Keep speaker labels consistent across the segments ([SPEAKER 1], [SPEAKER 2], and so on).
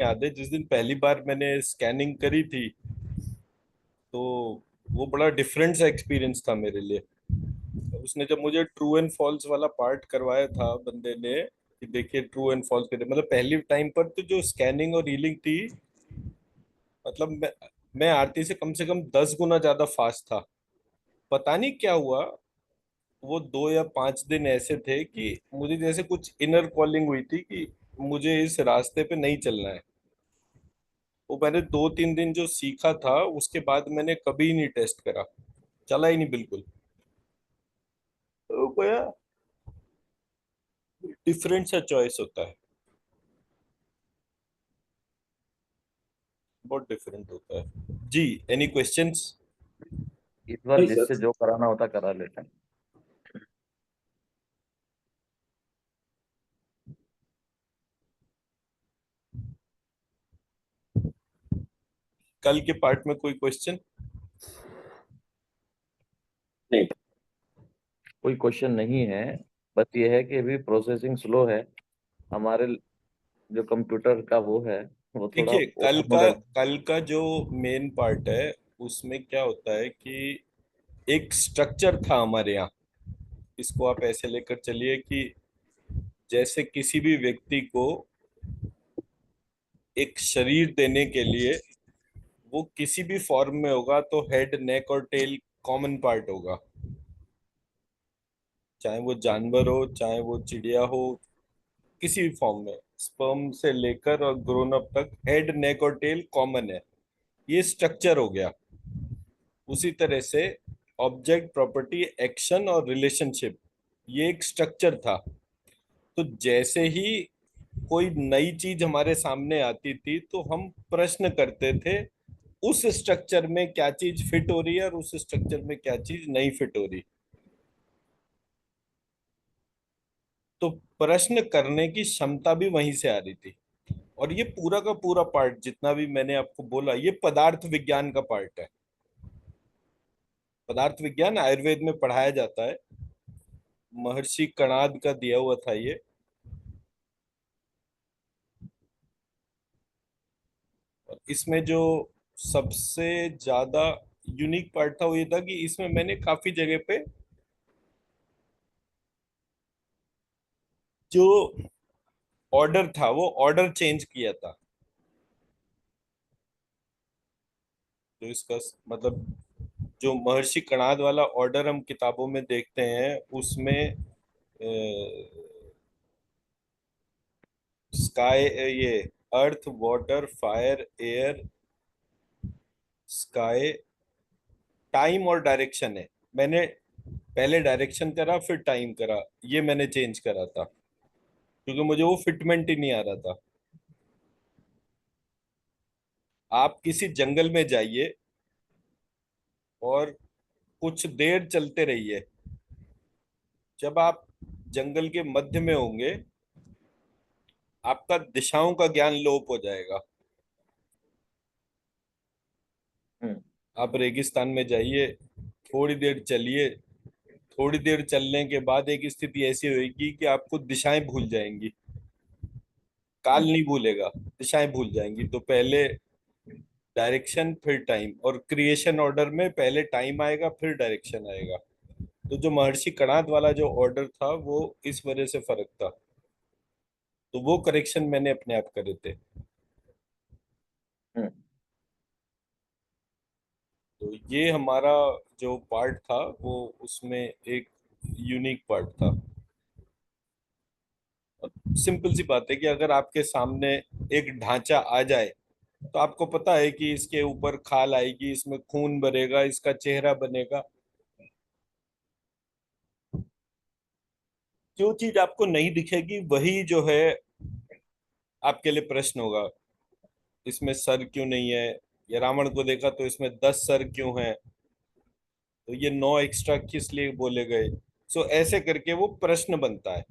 [SPEAKER 1] याद है जिस दिन पहली बार मैंने स्कैनिंग करी थी, तो वो बड़ा डिफरेंट सा एक्सपीरियंस था मेरे लिए। उसने जब मुझे ट्रू एंड फॉल्स वाला पार्ट करवाया था बंदे ने, कि देखिए ट्रू एंड फॉल्स करते, मतलब पहली टाइम पर तो जो स्कैनिंग और रीलिंग थी, मतलब मैं आरती से कम 10 गुना ज्यादा फास्ट था। पता नहीं क्या हुआ, वो 2 या 5 दिन ऐसे थे कि मुझे जैसे कुछ इनर कॉलिंग हुई थी कि मुझे इस रास्ते पे नहीं चलना है। वो मैंने 2-3 दिन जो सीखा था, उसके बाद मैंने कभी नहीं टेस्ट करा, चला ही नहीं बिल्कुल। तो गया, डिफरेंट सा चॉइस होता है, बहुत डिफरेंट होता है जी। Any questions?
[SPEAKER 2] इस बार
[SPEAKER 3] नहीं
[SPEAKER 2] जिससे
[SPEAKER 3] सर।
[SPEAKER 2] जो कराना होता करा लेते हैं।
[SPEAKER 1] कल के पार्ट में कोई क्वेश्चन?
[SPEAKER 3] नहीं।
[SPEAKER 2] कोई क्वेश्चन नहीं है। बस ये है कि अभी प्रोसेसिंग स्लो है हमारे, जो कंप्यूटर का वो है, वो थोड़ा
[SPEAKER 1] देखिए, कल
[SPEAKER 2] ओपन हो
[SPEAKER 1] का
[SPEAKER 2] रहा
[SPEAKER 1] कल का जो मेन पार्ट है, उसमें क्या होता है कि एक स्ट्रक्चर था हमारे यहाँ। इसको आप ऐसे लेकर चलिए कि जैसे किसी भी व्यक्ति को एक शरीर देने के लिए, वो किसी भी फॉर्म में होगा तो हेड, नेक और टेल कॉमन पार्ट होगा। चाहे वो जानवर हो, चाहे वो चिड़िया हो, किसी भी फॉर्म में, स्पर्म से लेकर और ग्रोन अप तक हेड, नेक और टेल कॉमन है। ये स्ट्रक्चर हो गया। उसी तरह से ऑब्जेक्ट, प्रॉपर्टी, एक्शन और रिलेशनशिप, ये एक स्ट्रक्चर था। तो जैसे ही कोई नई चीज हमारे सामने आती थी तो हम प्रश्न करते थे उस स्ट्रक्चर में क्या चीज फिट हो रही है और उस स्ट्रक्चर में क्या चीज नहीं फिट हो रही। तो प्रश्न करने की क्षमता भी वहीं से आ रही थी। और ये पूरा का पूरा पार्ट जितना भी मैंने आपको बोला, ये पदार्थ विज्ञान का पार्ट है। पदार्थ विज्ञान आयुर्वेद में पढ़ाया जाता है। महर्षि कणाद का दिया हुआ था ये। और इसमें जो सबसे ज्यादा यूनिक पार्ट था वो ये था कि इसमें मैंने काफी जगह पे जो ऑर्डर था वो ऑर्डर चेंज किया था। जो इसका मतलब, जो महर्षि कणाद वाला ऑर्डर हम किताबों में देखते हैं, उसमें स्काई, ये earth, water, fire, air, sky, time और डायरेक्शन है। मैंने पहले डायरेक्शन करा, फिर टाइम करा, ये मैंने चेंज करा था क्योंकि मुझे वो फिटमेंट ही नहीं आ रहा था। आप किसी जंगल में जाइए और कुछ देर चलते रहिए। जब आप जंगल के मध्य में होंगे, आपका दिशाओं का ज्ञान लोप हो जाएगा।
[SPEAKER 2] है।
[SPEAKER 1] आप रेगिस्तान में जाइए, थोड़ी देर चलिए, थोड़ी देर चलने के बाद एक स्थिति ऐसी होगी कि आपको दिशाएं भूल जाएंगी। काल
[SPEAKER 2] हम्म।
[SPEAKER 1] नहीं भूलेगा, दिशाएं भूल जाएंगी। तो पहले डायरेक्शन, फिर टाइम, और क्रिएशन ऑर्डर में पहले टाइम आएगा, फिर डायरेक्शन आएगा। तो जो महर्षि कणाद वाला जो ऑर्डर था, वो इस वजह से फर्क था। तो वो करेक्शन मैंने अपने आप करे थे।
[SPEAKER 2] हम्म।
[SPEAKER 1] तो ये हमारा जो पार्ट था, वो उसमें एक यूनिक पार्ट था। सिंपल सी बात है कि अगर आपके सामने एक ढांचा आ जाए, तो आपको पता है कि इसके ऊपर खाल आएगी, इसमें खून भरेगा, इसका चेहरा बनेगा। जो चीज आपको नहीं दिखेगी वही जो है आपके लिए प्रश्न होगा। इसमें सर क्यों नहीं है? या रावण को देखा तो इसमें 10 सर क्यों हैं? तो ये 9 एक्स्ट्रा किस लिए बोले गए? सो ऐसे करके वो प्रश्न बनता है।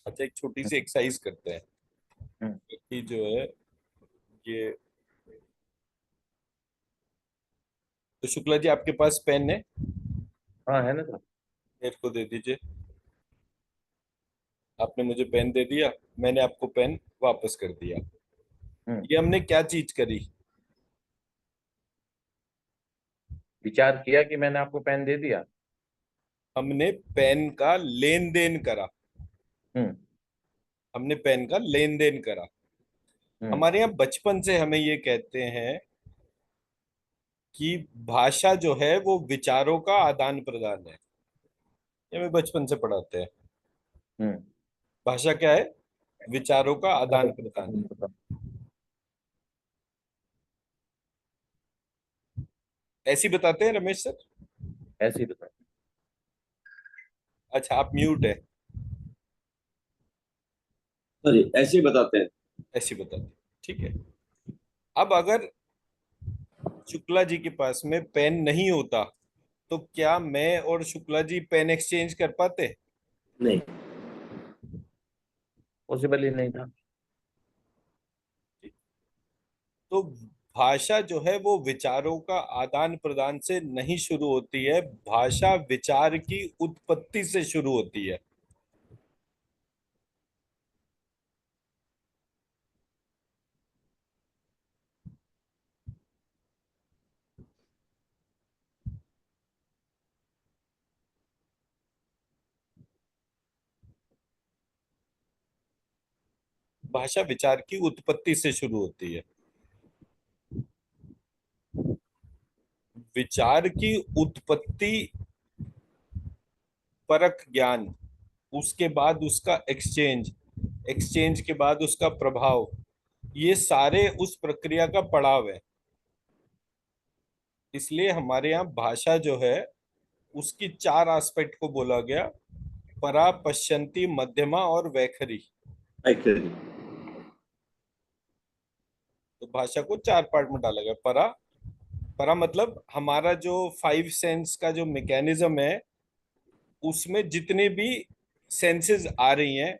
[SPEAKER 1] अच्छा, एक छोटी सी एक्सरसाइज करते हैं
[SPEAKER 2] हम्म।
[SPEAKER 1] कि जो है ये, तो शुक्ला जी आपके पास पेन है?
[SPEAKER 2] हाँ है ना सर।
[SPEAKER 1] मेरे को दे दीजिए। आपने मुझे पेन दे दिया, मैंने आपको पेन वापस कर दिया।
[SPEAKER 2] हम्म।
[SPEAKER 1] ये हमने क्या चीज करी?
[SPEAKER 2] विचार किया कि मैंने आपको पेन दे दिया।
[SPEAKER 1] हमने पेन का लेन देन करा।
[SPEAKER 2] हम्म।
[SPEAKER 1] हमने पेन का लेन देन करा।
[SPEAKER 2] हम्म।
[SPEAKER 1] हमारे यहाँ बचपन से हमें ये कहते हैं कि भाषा जो है वो विचारों का आदान प्रदान है। ये हमें बचपन से पढ़ाते हैं।
[SPEAKER 2] हम्म।
[SPEAKER 1] भाषा क्या है? विचारों का आदान प्रदान है। ऐसी बताते हैं रमेश सर।
[SPEAKER 2] ऐसे ही बता।
[SPEAKER 1] अच्छा, आप म्यूट है।
[SPEAKER 3] सॉरी, ऐसे ही बताते हैं।
[SPEAKER 1] ऐसी बताते हैं, ठीक है। अब अगर शुक्ला जी के पास में पेन नहीं होता तो क्या मैं और शुक्ला जी पेन एक्सचेंज कर पाते?
[SPEAKER 3] नहीं।
[SPEAKER 2] पॉसिबल ही नहीं था।
[SPEAKER 1] तो भाषा जो है वो विचारों का आदान प्रदान से नहीं शुरू होती है, भाषा विचार की उत्पत्ति से शुरू होती है। भाषा विचार की उत्पत्ति से शुरू होती है। विचार की उत्पत्ति, परख ज्ञान, उसके बाद उसका एक्सचेंज, एक्सचेंज के बाद उसका प्रभाव, ये सारे उस प्रक्रिया का पड़ाव है। इसलिए हमारे यहाँ भाषा जो है उसकी चार एस्पेक्ट को बोला गया: परा, पश्यंती, मध्यमा और वैखरी।
[SPEAKER 3] एक्चुअली
[SPEAKER 1] तो भाषा को चार पार्ट में डाला गया। परा, परा मतलब हमारा जो फाइव सेंस का जो मैकेनिज्म है उसमें जितने भी सेंसेस आ रही हैं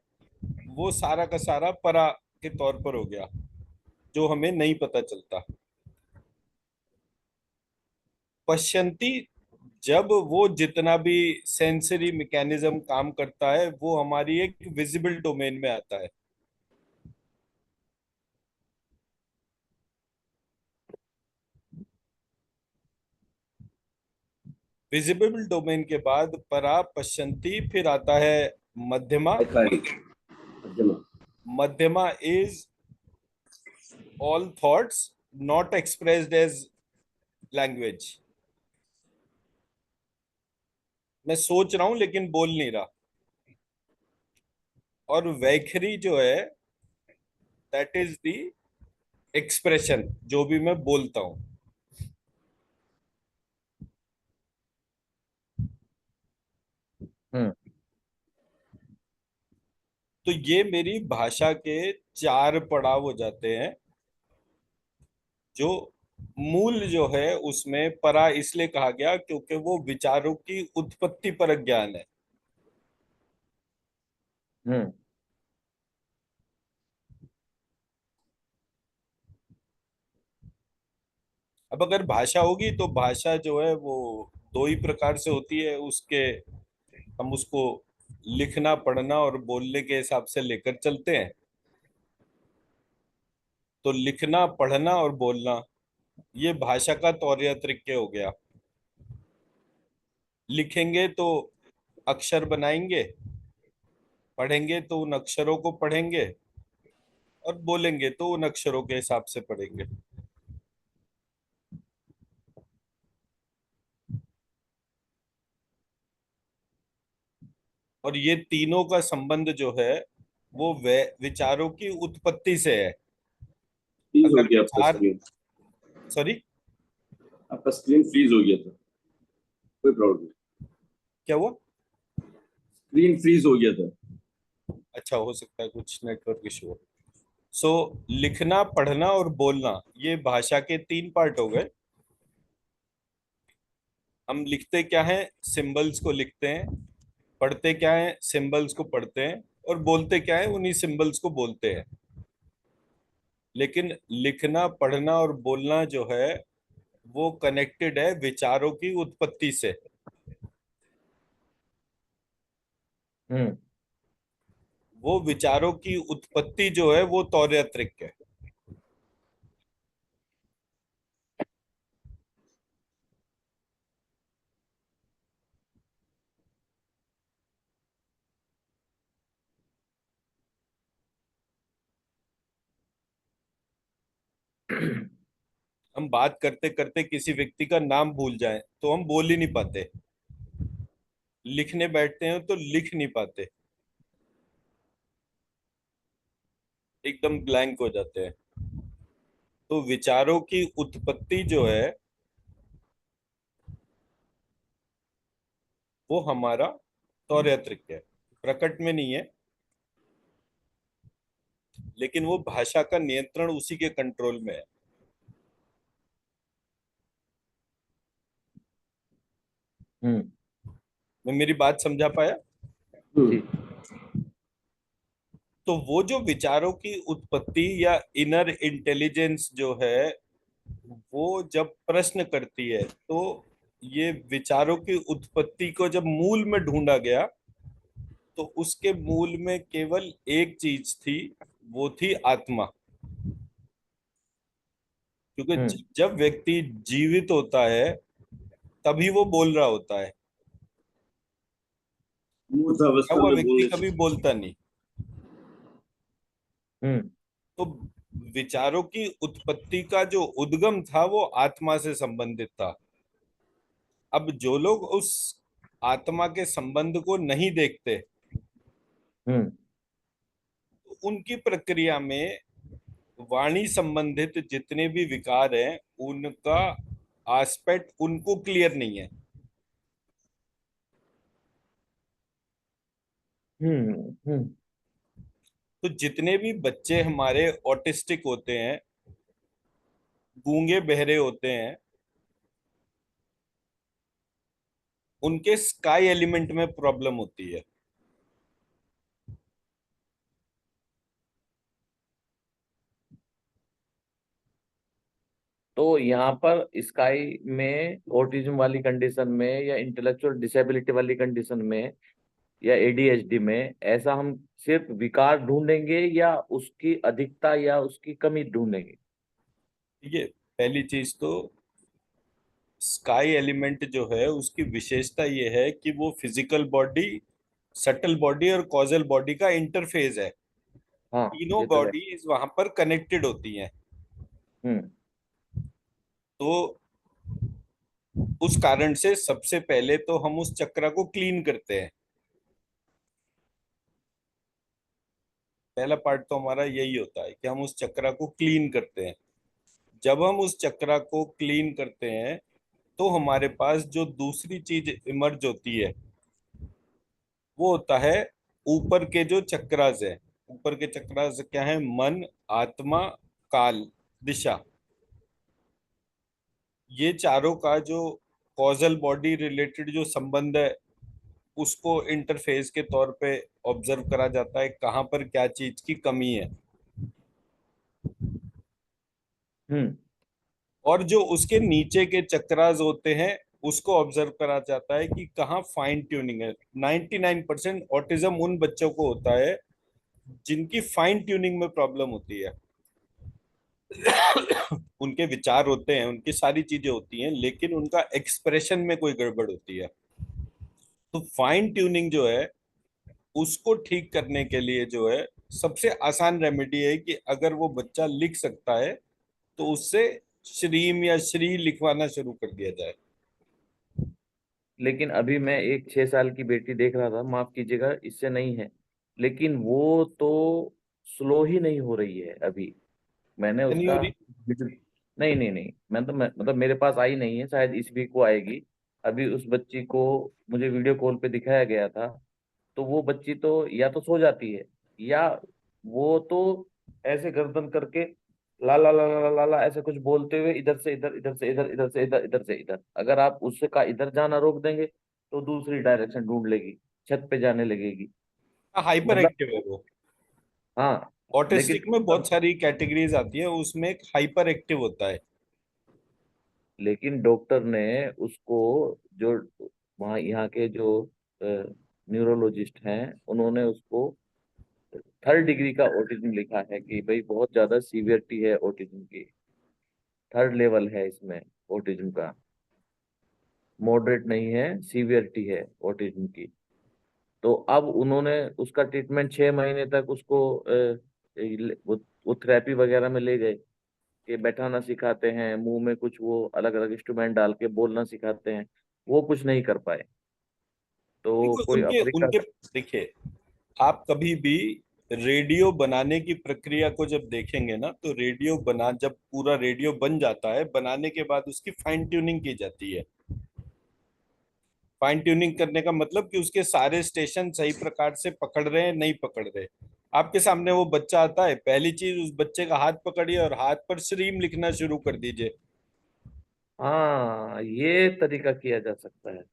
[SPEAKER 1] वो सारा का सारा परा के तौर पर हो गया, जो हमें नहीं पता चलता। पश्यंती, जब वो जितना भी सेंसरी मैकेनिज्म काम करता है वो हमारी एक विजिबल डोमेन में आता है। विजिबल डोमेन के बाद परा, पश्यंती, फिर आता है मध्यमा।
[SPEAKER 3] वैखारी जमा।
[SPEAKER 1] मध्यमा is all thoughts not expressed as language. मैं सोच रहा हूं लेकिन बोल नहीं रहा। और वैखरी जो है, दैट इज द एक्सप्रेशन, जो भी मैं बोलता हूं।
[SPEAKER 2] हम्म।
[SPEAKER 1] तो ये मेरी भाषा के चार पड़ाव हो जाते हैं। जो मूल जो है उसमें परा इसलिए कहा गया क्योंकि वो विचारों की उत्पत्ति परक ज्ञान है।
[SPEAKER 2] हम्म।
[SPEAKER 1] अब अगर भाषा होगी तो भाषा जो है वो दो ही प्रकार से होती है उसके। हम उसको लिखना, पढ़ना और बोलने के हिसाब से लेकर चलते हैं। तो लिखना, पढ़ना और बोलना, ये भाषा का तौर तरीके हो गया। लिखेंगे तो अक्षर बनाएंगे, पढ़ेंगे तो उन अक्षरों को पढ़ेंगे, और बोलेंगे तो उन अक्षरों के हिसाब से पढ़ेंगे। और ये तीनों का संबंध जो है वो विचारों की उत्पत्ति से है।
[SPEAKER 3] फ्रीज हो
[SPEAKER 1] अगर
[SPEAKER 3] गया आपका
[SPEAKER 1] विचार,
[SPEAKER 3] स्क्रीन।
[SPEAKER 1] सॉरी,
[SPEAKER 3] आपका स्क्रीन फ्रीज हो गया था। कोई प्रॉब्लम नहीं।
[SPEAKER 1] क्या हुआ?
[SPEAKER 3] स्क्रीन फ्रीज हो गया था।
[SPEAKER 1] अच्छा, हो सकता है कुछ नेटवर्क इशू हो। सो लिखना, पढ़ना और बोलना, ये भाषा के तीन पार्ट हो गए। हम लिखते क्या है? सिंबल्स को लिखते हैं। पढ़ते क्या है? सिंबल्स को पढ़ते हैं। और बोलते क्या है? उन्हीं सिंबल्स को बोलते हैं। लेकिन लिखना, पढ़ना और बोलना जो है वो कनेक्टेड है विचारों की उत्पत्ति से।
[SPEAKER 2] हम्म।
[SPEAKER 1] वो विचारों की उत्पत्ति जो है वो तौर्य त्रिक है। हम बात करते करते किसी व्यक्ति का नाम भूल जाएं तो हम बोल ही नहीं पाते, लिखने बैठते हैं तो लिख नहीं पाते, एकदम ब्लैंक हो जाते हैं। तो विचारों की उत्पत्ति जो है वो हमारा तौर्यत्रिक है, प्रकट में नहीं है, लेकिन वो भाषा का नियंत्रण उसी के कंट्रोल में है।
[SPEAKER 2] हम्म।
[SPEAKER 1] मैं मेरी बात समझा पाया?
[SPEAKER 2] जी।
[SPEAKER 1] तो वो जो विचारों की उत्पत्ति या इनर इंटेलिजेंस जो है, वो जब प्रश्न करती है तो ये विचारों की उत्पत्ति को जब मूल में ढूंढा गया तो उसके मूल में केवल एक चीज थी, वो थी आत्मा। क्योंकि
[SPEAKER 2] हम्म।
[SPEAKER 1] जब व्यक्ति जीवित होता है तभी वो बोल रहा होता है,
[SPEAKER 3] मूर्त
[SPEAKER 1] या
[SPEAKER 3] अवस्था
[SPEAKER 1] हुआ
[SPEAKER 3] में
[SPEAKER 1] व्यक्ति
[SPEAKER 3] बोलने से।
[SPEAKER 1] कभी बोलता नहीं।
[SPEAKER 2] हम्म।
[SPEAKER 1] तो विचारों की उत्पत्ति का जो उद्गम था वो आत्मा से संबंधित था। अब जो लोग उस आत्मा के संबंध को नहीं देखते,
[SPEAKER 2] हम्म।
[SPEAKER 1] तो उनकी प्रक्रिया में वाणी संबंधित जितने भी विकार हैं उनका आस्पेक्ट उनको क्लियर नहीं है।
[SPEAKER 2] हम्म। हम्म।
[SPEAKER 1] तो जितने भी बच्चे हमारे ऑटिस्टिक होते हैं, गूंगे बहरे होते हैं, उनके स्काई एलिमेंट में प्रॉब्लम होती है।
[SPEAKER 2] तो यहाँ पर स्काई में ऑटिज्म वाली कंडीशन में या इंटेलेक्चुअल डिसेबिलिटी वाली कंडीशन में या एडीएचडी में ऐसा हम सिर्फ विकार ढूंढेंगे या उसकी अधिकता या उसकी कमी ढूंढेंगे?
[SPEAKER 1] ठीक है, पहली चीज तो स्काई एलिमेंट जो है उसकी विशेषता ये है कि वो फिजिकल बॉडी, सटल बॉडी और कॉजल बॉडी का इंटरफेस है।
[SPEAKER 2] हाँ,
[SPEAKER 1] तीनों
[SPEAKER 2] ये तो है।
[SPEAKER 1] बॉडीज वहां पर कनेक्टेड होती हैं।
[SPEAKER 2] हम्म।
[SPEAKER 1] तो उस कारण से सबसे पहले तो हम उस चक्र को क्लीन करते हैं। पहला पार्ट तो हमारा यही होता है कि हम उस चक्र को क्लीन करते हैं। जब हम उस चक्र को क्लीन करते हैं तो हमारे पास जो दूसरी चीज इमर्ज होती है वो होता है ऊपर के जो चक्रास है। ऊपर के चक्रास क्या है? मन, आत्मा, काल, दिशा। ये चारों का जो कॉजल बॉडी रिलेटेड जो संबंध है उसको इंटरफेस के तौर पे ऑब्जर्व करा जाता है, कहाँ पर क्या चीज की कमी है।
[SPEAKER 2] हम्म।
[SPEAKER 1] और जो उसके नीचे के चक्रास होते हैं उसको ऑब्जर्व करा जाता है कि कहाँ फाइन ट्यूनिंग है। 99% ऑटिज्म उन बच्चों को होता है जिनकी फाइन ट्यूनिंग में प्रॉब्लम होती है। उनके विचार होते हैं, उनकी सारी चीजें होती हैं, लेकिन उनका एक्सप्रेशन में कोई गड़बड़ होती है। तो फाइन ट्यूनिंग जो है उसको ठीक करने के लिए जो है सबसे आसान रेमेडी है कि अगर वो बच्चा लिख सकता है तो उससे श्रीम या श्री लिखवाना शुरू कर दिया जाए।
[SPEAKER 2] लेकिन अभी मैं एक 6 साल की बेटी देख रहा था, माफ कीजिएगा इससे नहीं है, लेकिन वो तो स्लो ही नहीं हो रही है अभी। मैंने
[SPEAKER 1] नहीं हो
[SPEAKER 2] उसका
[SPEAKER 1] रही?
[SPEAKER 2] नहीं नहीं नहीं, मतलब मेरे पास आई नहीं है, शायद इस वीक को आएगी। अभी उस बच्ची को मुझे वीडियो कॉल पे दिखाया गया था। तो वो बच्ची तो या तो सो जाती है या वो तो ऐसे गर्दन करके ला ला ला ला ला ला ला ऐसे कुछ बोलते हुए इधर से इधर, इधर से इधर, इधर से इधर, इधर से इधर, अगर आप उससे का इधर जाना रोक देंगे तो दूसरी डायरेक्शन ढूंढ लेगी, छत पे जाने लगेगी।
[SPEAKER 1] हाइपर
[SPEAKER 2] मतलब
[SPEAKER 1] एक्टिव है वो।
[SPEAKER 2] हाँ।
[SPEAKER 1] ऑटिस्टिक
[SPEAKER 2] लेकिन
[SPEAKER 1] में बहुत सारी कैटेगरीज आती है, उसमें एक हाइपर एक्टिव होता है।
[SPEAKER 2] लेकिन डॉक्टर ने उसको, जो वहाँ यहाँ के जो न्यूरोलॉजिस्ट हैं, उन्होंने उसको 3rd डिग्री का ऑटिज्म लिखा है कि भाई बहुत ज्यादा सीवियरिटी है ऑटिज्म की, 3rd लेवल है इसमें ऑटिज्म का, मॉडरेट नहीं है, सीवियरिटी है ऑटिज्म की। तो अब उन्होंने उसका ट्रीटमेंट 6 महीने तक उसको वो थेरेपी वगैरह में ले गए। कि बैठाना सिखाते हैं, मुंह में कुछ वो अलग अलग इंस्ट्रूमेंट डाल के बोलना सिखाते हैं, वो कुछ नहीं कर पाए। तो
[SPEAKER 1] देखो
[SPEAKER 2] कोई
[SPEAKER 1] उनके
[SPEAKER 2] अफ्रीका।
[SPEAKER 1] उनके देखिए, आप कभी भी रेडियो बनाने की प्रक्रिया को जब देखेंगे ना, तो रेडियो बना जब पूरा रेडियो बन जाता है, बनाने के बाद उसकी फाइन ट्यूनिंग की जाती है। फाइन ट्यूनिंग करने का मतलब कि उसके सारे स्टेशन सही प्रकार से पकड़ रहे हैं नहीं पकड़ रहे। आपके सामने वो बच्चा आता है, पहली चीज उस बच्चे का हाथ पकड़िए और हाथ पर श्रीम लिखना शुरू कर दीजिए।
[SPEAKER 2] हाँ, ये तरीका किया जा सकता है,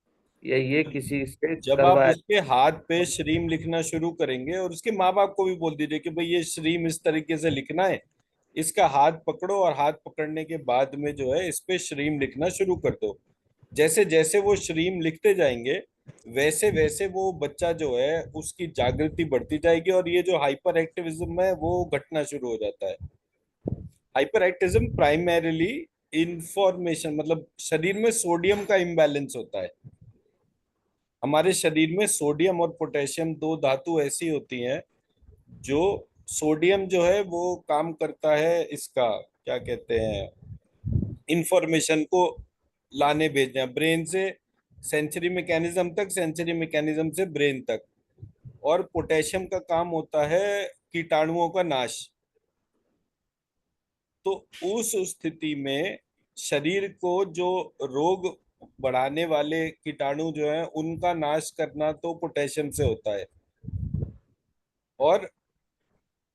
[SPEAKER 2] ये किसी से
[SPEAKER 1] जब आप
[SPEAKER 2] करवाया।
[SPEAKER 1] उसके हाथ पे श्रीम लिखना शुरू करेंगे और उसके माँ बाप को भी बोल दीजिए कि भाई ये श्रीम इस तरीके से लिखना है, इसका हाथ पकड़ो और हाथ पकड़ने के बाद में जो है इस पे श्रीम लिखना शुरू कर दो। जैसे जैसे वो श्रीम लिखते जाएंगे, वैसे वैसे वो बच्चा जो है उसकी जागृति बढ़ती जाएगी और ये जो हाइपर एक्टिविज्म है वो घटना शुरू हो जाता है। हाइपर एक्टिविज्म प्राइमरीली इंफॉर्मेशन, मतलब शरीर में सोडियम का इम्बैलेंस होता है। हमारे शरीर में सोडियम और पोटेशियम दो धातु ऐसी होती हैं जो, सोडियम जो है वो काम करता है इसका क्या कहते हैं, इंफॉर्मेशन को लाने भेजना ब्रेन से सेंसरी मैकेनिज्म तक, सेंसरी मैकेनिज्म से ब्रेन तक। और पोटेशियम का काम होता है कीटाणुओं का नाश। तो उस स्थिति में शरीर को जो रोग बढ़ाने वाले कीटाणु जो है उनका नाश करना तो पोटेशियम से होता है। और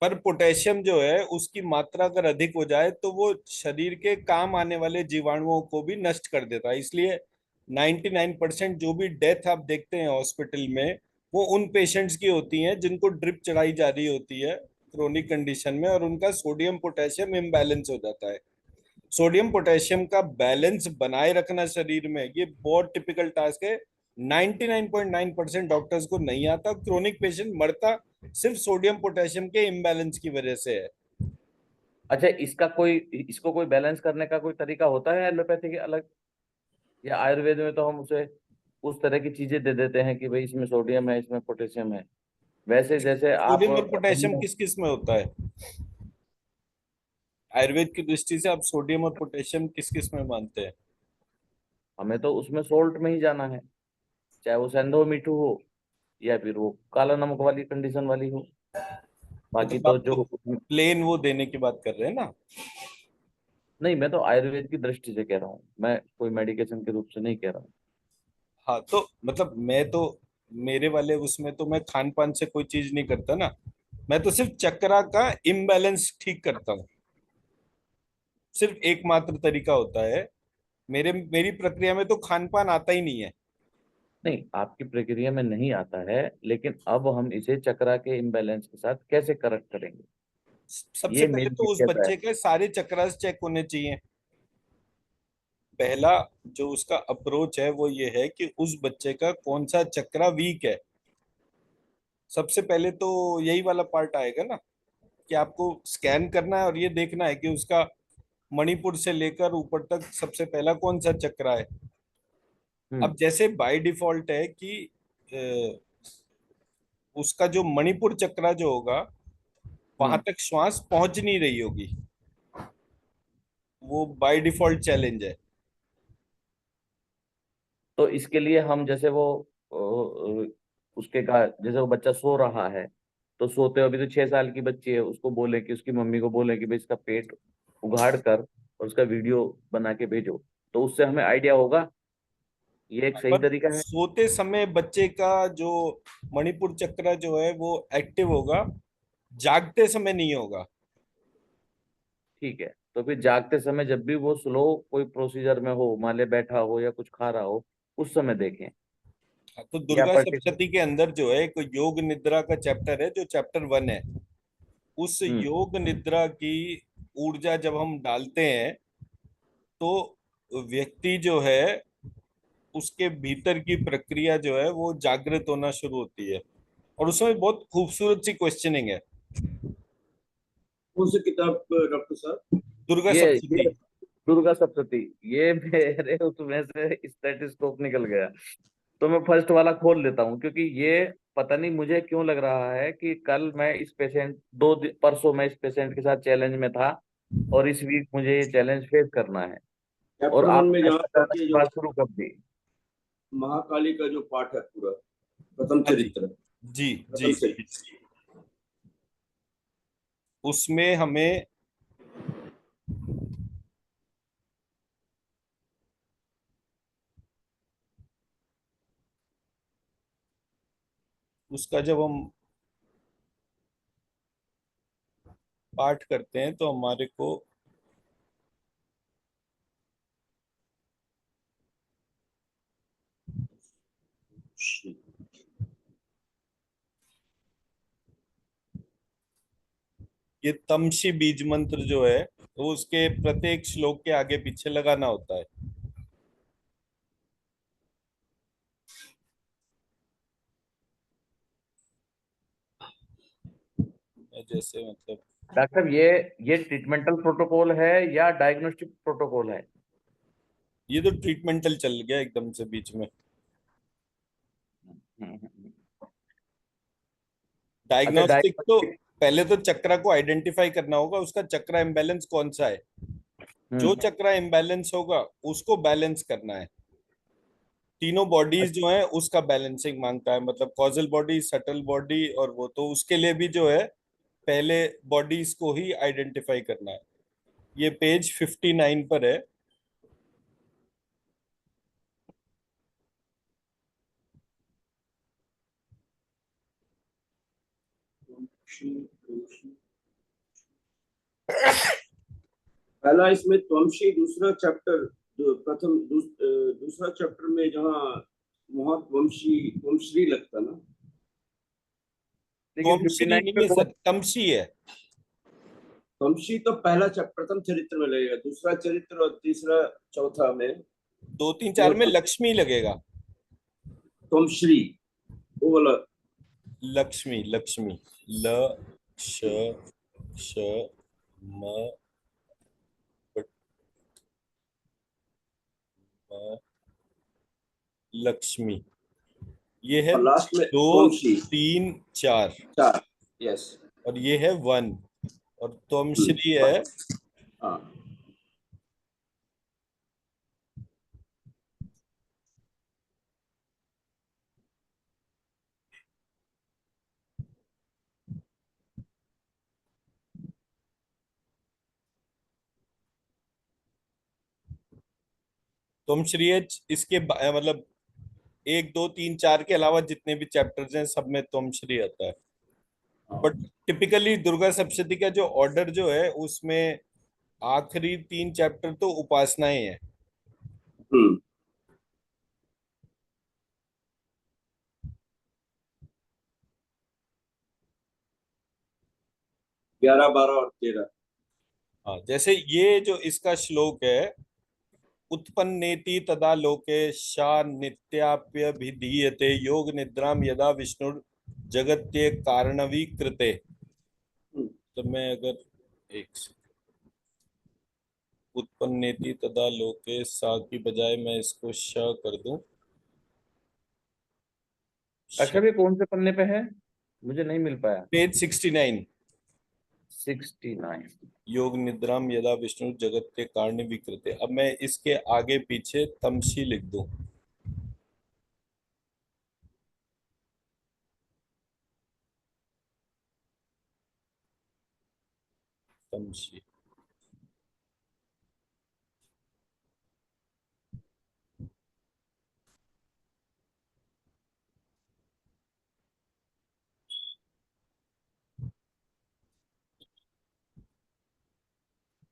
[SPEAKER 1] पर पोटेशियम जो है उसकी मात्रा अगर अधिक हो जाए तो वो शरीर के काम आने वाले जीवाणुओं को भी नष्ट कर देता है। इसलिए 99% जो भी डेथ आप देखते हैं हॉस्पिटल में, वो उन पेशेंट्स की होती हैं जिनको ड्रिप चढ़ाई जा रही होती है क्रोनिक कंडीशन में, और उनका सोडियम पोटेशियम इम्बैलेंस हो जाता है। सोडियम पोटेशियम का बैलेंस बनाए रखना शरीर में ये बहुत टिपिकल टास्क है। 99.9% डॉक्टर्स को नहीं आता। क्रोनिक पेशेंट मरता सिर्फ सोडियम पोटेशियम के इम्बैलेंस की वजह से है।
[SPEAKER 2] अच्छा, इसको कोई बैलेंस करने का कोई तरीका होता है एलोपैथी के अलग, या आयुर्वेद में तो हम उसे उस तरह की चीजें दे देते हैं कि भाई इसमें सोडियम है, इसमें पोटेशियम है, वैसे जैसे आप
[SPEAKER 1] सोडियम और पोटेशियम किस किस में होता है? आयुर्वेद की दृष्टि से आप सोडियम और पोटेशियम किस किस में मानते हैं?
[SPEAKER 2] हमें तो उसमें सोल्ट में ही जाना है, चाहे वो सेंधो मीठू हो या फिर वो काला नमक वाली कंडीशन वाली हो। बाकी
[SPEAKER 1] मतलब
[SPEAKER 2] तो
[SPEAKER 1] आप
[SPEAKER 2] जो
[SPEAKER 1] तो प्लेन वो देने की बात कर रहे हैं ना?
[SPEAKER 2] नहीं, मैं तो आयुर्वेद की दृष्टि से कह रहा हूँ, मैं कोई मेडिकेशन के रूप से नहीं कह रहा हूँ।
[SPEAKER 1] हाँ तो मतलब मैं तो, मेरे वाले उसमें तो मैं खान पान से कोई चीज नहीं करता ना। मैं तो सिर्फ चक्रा का इम्बैलेंस ठीक करता हूँ। सिर्फ एकमात्र तरीका होता है। मेरी प्रक्रिया में तो खान पान आता ही नहीं है।
[SPEAKER 2] नहीं, आपकी प्रक्रिया में नहीं आता है, लेकिन अब हम इसे चक्रा के इम्बैलेंस के साथ कैसे करेक्ट करेंगे,
[SPEAKER 1] सबसे
[SPEAKER 2] ये
[SPEAKER 1] पहले
[SPEAKER 2] मेन
[SPEAKER 1] तो उस
[SPEAKER 2] दिक्कत है।
[SPEAKER 1] बच्चे के सारे चक्रास चेक होने चाहिए। पहला जो उसका अप्रोच है वो ये है कि उस बच्चे का कौन सा चक्रा वीक है। सबसे पहले तो यही वाला पार्ट आएगा ना, कि आपको स्कैन करना है और ये देखना है कि उसका मणिपुर से लेकर ऊपर तक सबसे पहला कौन सा चक्रा है। अब
[SPEAKER 2] हम्म।
[SPEAKER 1] जैसे बाय डिफॉल्ट है कि अ, उसका जो मणिपुर चक्रा जो होगा वहां
[SPEAKER 2] हम्म।
[SPEAKER 1] तक श्वास पहुंच नहीं रही होगी। वो बाय डिफॉल्ट चैलेंज है।
[SPEAKER 2] तो इसके लिए हम जैसे वो उसके का जैसे वो बच्चा सो रहा है, तो सोते हुए, अभी तो 6 साल की बच्ची है, उसको बोले कि उसकी मम्मी को बोले कि भाई इसका पेट उघाड़ कर और उसका वीडियो बना के भेजो, तो उससे हमें आइडिया होगा, ये एक सही
[SPEAKER 1] पर
[SPEAKER 2] तरीका है।
[SPEAKER 1] सोते समय बच्चे का जो मणिपुर चक्र जो है वो एक्टिव होगा, जागते समय नहीं होगा।
[SPEAKER 2] ठीक है, तो फिर जागते समय जब भी वो स्लो कोई प्रोसीजर में हो, मान ले बैठा हो या कुछ खा रहा हो, उस समय देखें।
[SPEAKER 1] तो
[SPEAKER 2] या
[SPEAKER 1] दुर्गा
[SPEAKER 2] पर्टिकुलर।
[SPEAKER 1] सप्तशती के अंदर जो है एक योग निद्रा का चैप्टर है जो चैप्टर 1 है। उस
[SPEAKER 2] हम्म।
[SPEAKER 1] योग निद्रा की ऊर्जा जब हम डालते हैं तो व्यक्ति जो है उसके भीतर की प्रक्रिया जो है वो जागृत होना शुरू होती है। और उसमें बहुत खूबसूरत सी क्वेश्चनिंग है।
[SPEAKER 3] कौन सी किताब डॉक्टर साहब?
[SPEAKER 1] दुर्गा
[SPEAKER 2] ये
[SPEAKER 1] सप्तशती।
[SPEAKER 2] दुर्गा सप्तती, ये मेरे उसमें से स्टेटिस्कोप निकल गया, तो मैं फर्स्ट वाला खोल लेता हूँ, क्योंकि ये पता नहीं मुझे क्यों लग रहा है कि कल मैं इस पेशेंट परसों मैं इस पेशेंट के साथ चैलेंज में था, और इस वीक मुझे ये चैलेंज फेस करना है। और
[SPEAKER 3] चैप्टर वन में
[SPEAKER 2] आपने
[SPEAKER 3] जहाँ तक
[SPEAKER 2] अचानक
[SPEAKER 3] ये
[SPEAKER 2] से
[SPEAKER 3] जो
[SPEAKER 2] बात शुरू कर दी।
[SPEAKER 3] महाकाली का जो पाठ है पूरा, प्रथम
[SPEAKER 1] हाँ जी।
[SPEAKER 3] चरित्र,
[SPEAKER 1] जी
[SPEAKER 3] प्रथम
[SPEAKER 1] जी जी।
[SPEAKER 3] चरित्र।
[SPEAKER 1] उसमें हमें उसका जब हम पाठ करते हैं तो हमारे को ये तमशी बीज मंत्र जो है वो उसके प्रत्येक श्लोक के आगे पीछे लगाना होता है। जैसे मतलब
[SPEAKER 2] डॉक्टर साहब, ये ट्रीटमेंटल प्रोटोकॉल है या डायग्नोस्टिक प्रोटोकॉल है?
[SPEAKER 1] ये तो ट्रीटमेंटल चल गया एकदम से बीच में।
[SPEAKER 2] हम्म। अच्छा,
[SPEAKER 1] डायग्नोस्टिक तो
[SPEAKER 2] डायग्नोस्टिक।
[SPEAKER 1] पहले तो चक्रा को आइडेंटिफाई करना होगा, उसका चक्रा इम्बैलेंस कौन सा है। जो
[SPEAKER 2] हम्म।
[SPEAKER 1] चक्रा इम्बैलेंस होगा उसको बैलेंस करना है। तीनों बॉडीज जो है उसका बैलेंसिंग मांगता है, मतलब कॉजल बॉडी, सटल बॉडी और वो, तो उसके लिए भी जो है पहले बॉडीज को ही आइडेंटिफाई करना है। ये पेज 59 पर है।
[SPEAKER 3] पहला इसमें त्वमशी, दूसरा चैप्टर, दूसरा चैप्टर में जहाँ वहाँ त्वमश्री लगता ना।
[SPEAKER 2] लेकिन फिफ्टी
[SPEAKER 1] त्वमश्री
[SPEAKER 2] नाइन
[SPEAKER 1] नहीं
[SPEAKER 2] पे
[SPEAKER 1] है
[SPEAKER 2] कौन?
[SPEAKER 1] सर, तमशी है।
[SPEAKER 3] त्वमशी तो पहला प्रथम चरित्र में लगेगा, दूसरा चरित्र और तीसरा चौथा में
[SPEAKER 1] दो तीन
[SPEAKER 3] वो
[SPEAKER 1] चार में लक्ष्मी लगेगा।
[SPEAKER 3] त्वमश्री, वो वाला।
[SPEAKER 1] लक्ष्मी लक्ष्मी, ल श श म म, लक्ष्मी। ये है
[SPEAKER 3] और लास्ट में
[SPEAKER 1] दो,
[SPEAKER 3] त्वमशी।
[SPEAKER 1] तीन, चार।
[SPEAKER 3] चार। यस।
[SPEAKER 1] और ये है वन। और त्वमश्री है।
[SPEAKER 3] हाँ।
[SPEAKER 1] त्वमश्री है इसके मतलब एक दो तीन चार के अलावा जितने भी चैप्टर्स हैं सब में त्वमश्री आता है।
[SPEAKER 3] हाँ।
[SPEAKER 1] बट टिपिकली दुर्गा सप्तशती का जो ऑर्डर जो है उसमें आखिरी तीन चैप्टर तो उपासनाएं हैं।
[SPEAKER 3] हम्म। 11, 12 और 13।
[SPEAKER 1] हाँ, जैसे ये जो इसका श्लोक है, उत्पन्नेति तदा लोके शा नित्याप्यभिधीयते योग निद्राम यदा विष्णु जगत्य कारणवी कृते। तो मैं अगर एक उत्पन्नेति तदा लोके सा की बजाय मैं इसको श कर दूं।
[SPEAKER 2] डॉक्टर साहब, ये कौन से पन्ने पे है? मुझे नहीं मिल पाया।
[SPEAKER 1] पेज 69।
[SPEAKER 2] 69।
[SPEAKER 1] योग निद्राम यदा विष्णु जगत के कारण विकृते। अब मैं इसके आगे पीछे तमशी लिख दूं। तमशी।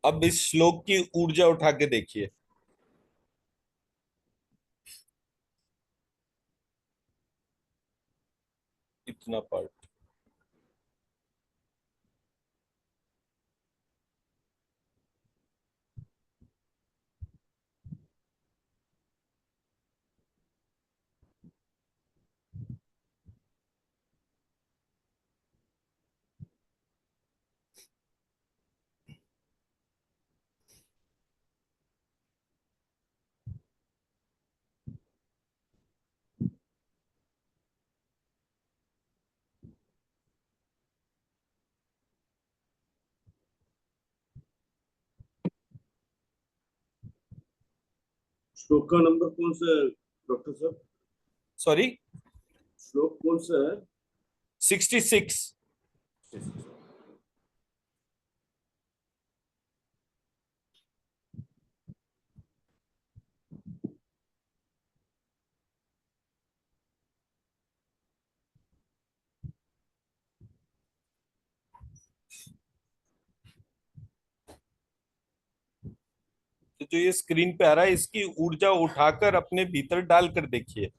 [SPEAKER 1] अब इस श्लोक की ऊर्जा उठा के देखिए, इतना पार्ट।
[SPEAKER 3] श्लोक का नंबर कौन सा है डॉक्टर साहब?
[SPEAKER 1] सॉरी,
[SPEAKER 3] श्लोक कौन सा है?
[SPEAKER 1] 66। तो जो ये स्क्रीन पे आ रहा है, इसकी ऊर्जा उठाकर अपने भीतर डालकर देखिए।